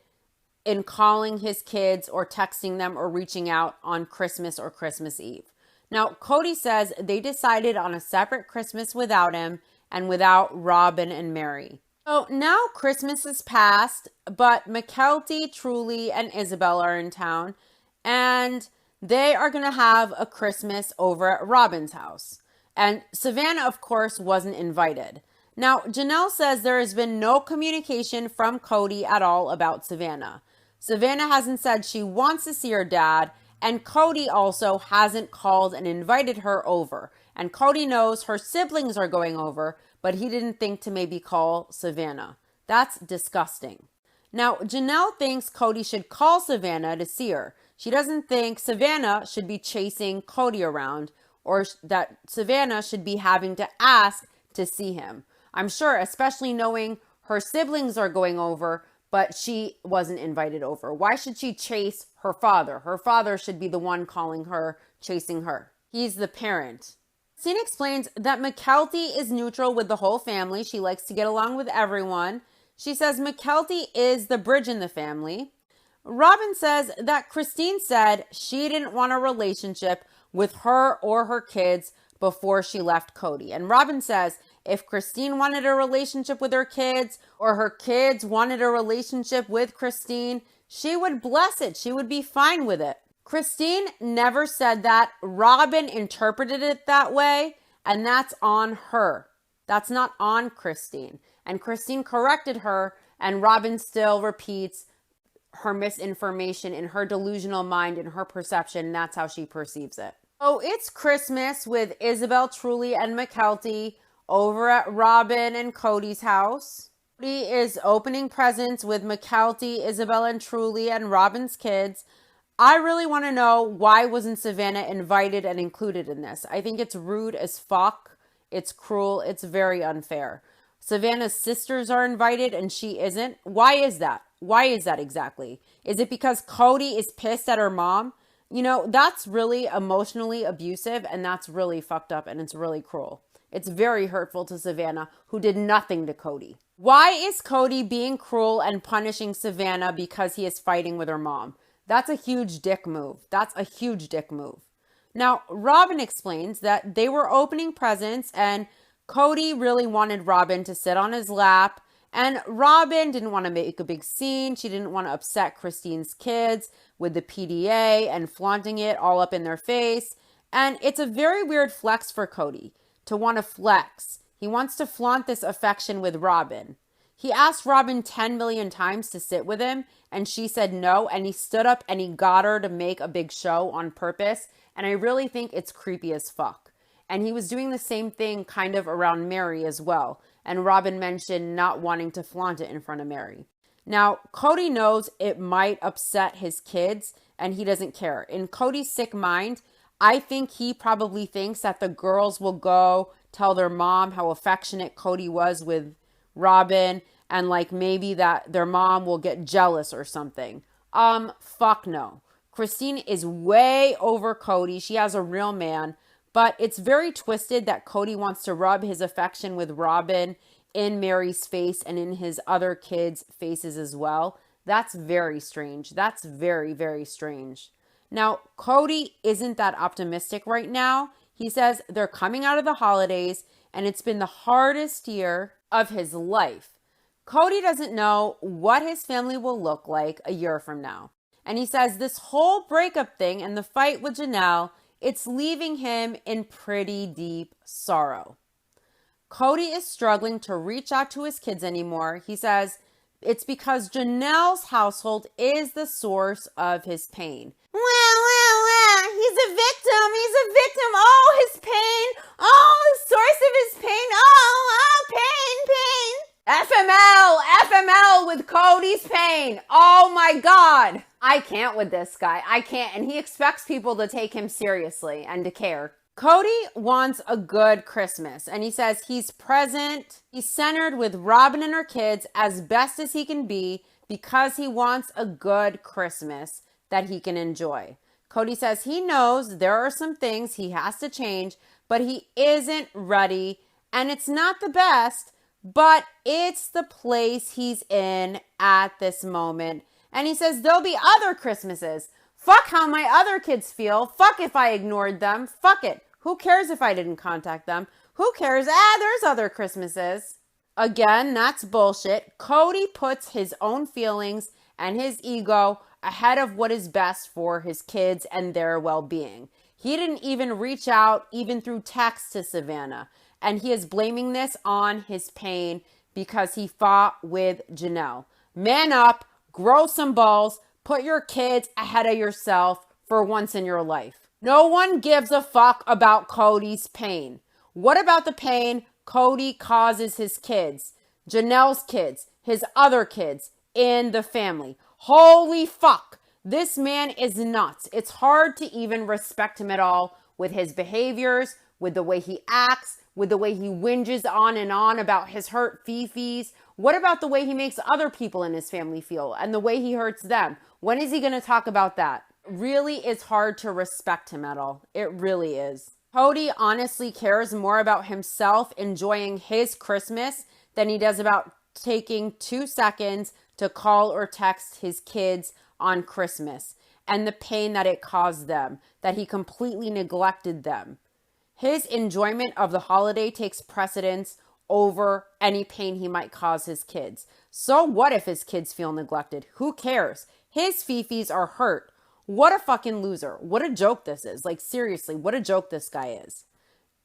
in calling his kids or texting them or reaching out on Christmas or Christmas Eve. Now, Cody says they decided on a separate Christmas without him and without Robyn and Mary. So now Christmas is past, but Mykelti, Truly, and Isabel are in town, and they are going to have a Christmas over at Robyn's house. And Savannah, of course, wasn't invited. Now, Janelle says there has been no communication from Cody at all about Savannah. Savannah hasn't said she wants to see her dad, and Cody also hasn't called and invited her over. And Cody knows her siblings are going over, but he didn't think to maybe call Savannah. That's disgusting. Now, Janelle thinks Cody should call Savannah to see her. She doesn't think Savannah should be chasing Cody around, or that Savannah should be having to ask to see him. I'm sure, especially knowing her siblings are going over, but she wasn't invited over. Why should she chase her father? Her father should be the one calling her, chasing her. He's the parent. Scene explains that Mykelti is neutral with the whole family. She likes to get along with everyone. She says Mykelti is the bridge in the family. Robyn says that Christine said she didn't want a relationship with her or her kids before she left Cody. And Robyn says if Christine wanted a relationship with her kids or her kids wanted a relationship with Christine, she would bless it. She would be fine with it. Christine never said that. Robyn interpreted it that way, and that's on her. That's not on Christine. And Christine corrected her, and Robyn still repeats her misinformation in her delusional mind, in her perception. That's how she perceives it. So it's Christmas with Isabel, Truly, and Mykelti over at Robyn and Cody's house. Cody is opening presents with Mykelti, Isabel, and Truly, and Robyn's kids. I really want to know, why wasn't Savannah invited and included in this? I think it's rude as fuck. It's cruel. It's very unfair. Savannah's sisters are invited and she isn't. Why is that? Why is that exactly? Is it because Cody is pissed at her mom? You know, that's really emotionally abusive, and that's really fucked up, and it's really cruel. It's very hurtful to Savannah, who did nothing to Cody. Why is Cody being cruel and punishing Savannah because he is fighting with her mom? That's a huge dick move. That's a huge dick move. Now, Robyn explains that they were opening presents and Cody really wanted Robyn to sit on his lap, and Robyn didn't want to make a big scene. She didn't want to upset Christine's kids with the PDA and flaunting it all up in their face. And it's a very weird flex for Cody to want to flex. He wants to flaunt this affection with Robyn. He asked Robyn 10 million times to sit with him, and she said no, and he stood up and he got her to make a big show on purpose, and I really think it's creepy as fuck. And he was doing the same thing kind of around Mary as well, and Robyn mentioned not wanting to flaunt it in front of Mary. Now, Cody knows it might upset his kids and he doesn't care. In Cody's sick mind, I think he probably thinks that the girls will go tell their mom how affectionate Cody was with Robyn, and like maybe that their mom will get jealous or something. Fuck no. Christine is way over Cody. She has a real man, but it's very twisted that Cody wants to rub his affection with Robyn in Mary's face and in his other kids' faces as well. That's very strange. That's very, very strange. Now, Cody isn't that optimistic right now. He says they're coming out of the holidays and it's been the hardest year of his life. Cody doesn't know what his family will look like a year from now. And he says this whole breakup thing and the fight with Janelle, it's leaving him in pretty deep sorrow. Cody is struggling to reach out to his kids anymore. He says it's because Janelle's household is the source of his pain. He's a victim. He's a victim. Oh, his pain. Oh, the source of his pain. Oh, pain. FML with Cody's pain. Oh my God. I can't with this guy. I can't. And he expects people to take him seriously and to care. Cody wants a good Christmas, and he says he's present. He's centered with Robyn and her kids as best as he can be because he wants a good Christmas that he can enjoy. Cody says he knows there are some things he has to change, but he isn't ready, and it's not the best, but it's the place he's in at this moment. And he says there'll be other Christmases. Fuck how my other kids feel. Fuck if I ignored them. Fuck it. Who cares if I didn't contact them? Who cares? There's other Christmases. Again, that's bullshit. Cody puts his own feelings and his ego ahead of what is best for his kids and their well-being. He didn't even reach out, even through text, to Savannah. And he is blaming this on his pain because he fought with Janelle. Man up, grow some balls, put your kids ahead of yourself for once in your life. No one gives a fuck about Cody's pain. What about the pain Cody causes his kids, Janelle's kids, his other kids in the family? Holy fuck. This man is nuts. It's hard to even respect him at all with his behaviors, with the way he acts, with the way he whinges on and on about his hurt fifis. What about the way he makes other people in his family feel and the way he hurts them? When is he going to talk about that? Really is hard to respect him at all. It really is. Cody honestly cares more about himself enjoying his Christmas than he does about taking 2 seconds to call or text his kids on Christmas and the pain that it caused them, that he completely neglected them. His enjoyment of the holiday takes precedence over any pain he might cause his kids. So what if his kids feel neglected? Who cares? His fifis are hurt. What a fucking loser. What a joke this is. Like, seriously, what a joke this guy is.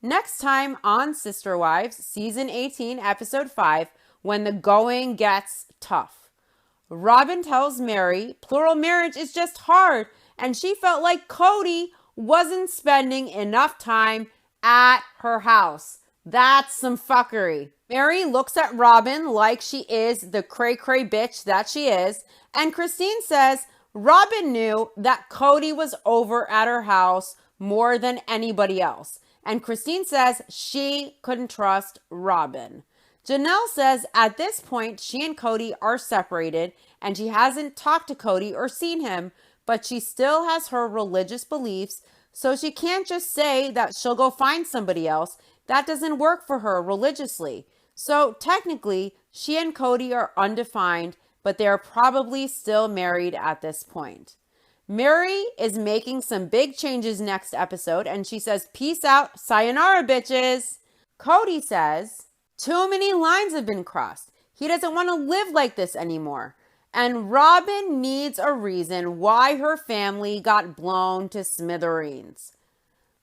Next time on Sister Wives, Season 18, Episode 5, when the going gets tough. Robyn tells Mary plural marriage is just hard, and she felt like Cody wasn't spending enough time at her house. That's some fuckery. Mary looks at Robyn like she is the cray-cray bitch that she is, and Christine says Robyn knew that Cody was over at her house more than anybody else. And Christine says she couldn't trust Robyn. Janelle says at this point, she and Cody are separated and she hasn't talked to Cody or seen him, but she still has her religious beliefs, so she can't just say that she'll go find somebody else. That doesn't work for her religiously. So technically, she and Cody are undefined, but they are probably still married at this point. Mary is making some big changes next episode, and she says, peace out, sayonara, bitches. Cody says, too many lines have been crossed. He doesn't want to live like this anymore. And Robyn needs a reason why her family got blown to smithereens.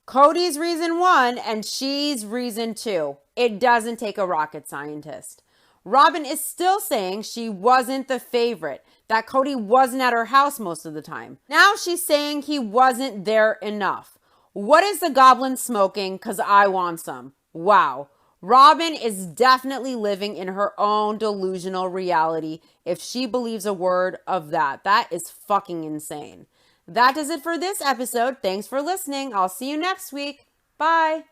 Cody's reason 1 and she's reason 2. It doesn't take a rocket scientist. Robyn is still saying she wasn't the favorite, that Cody wasn't at her house most of the time. Now she's saying he wasn't there enough. What is the goblin smoking? 'Cause I want some. Wow. Robyn is definitely living in her own delusional reality if she believes a word of that. That is fucking insane. That does it for this episode. Thanks for listening. I'll see you next week. Bye.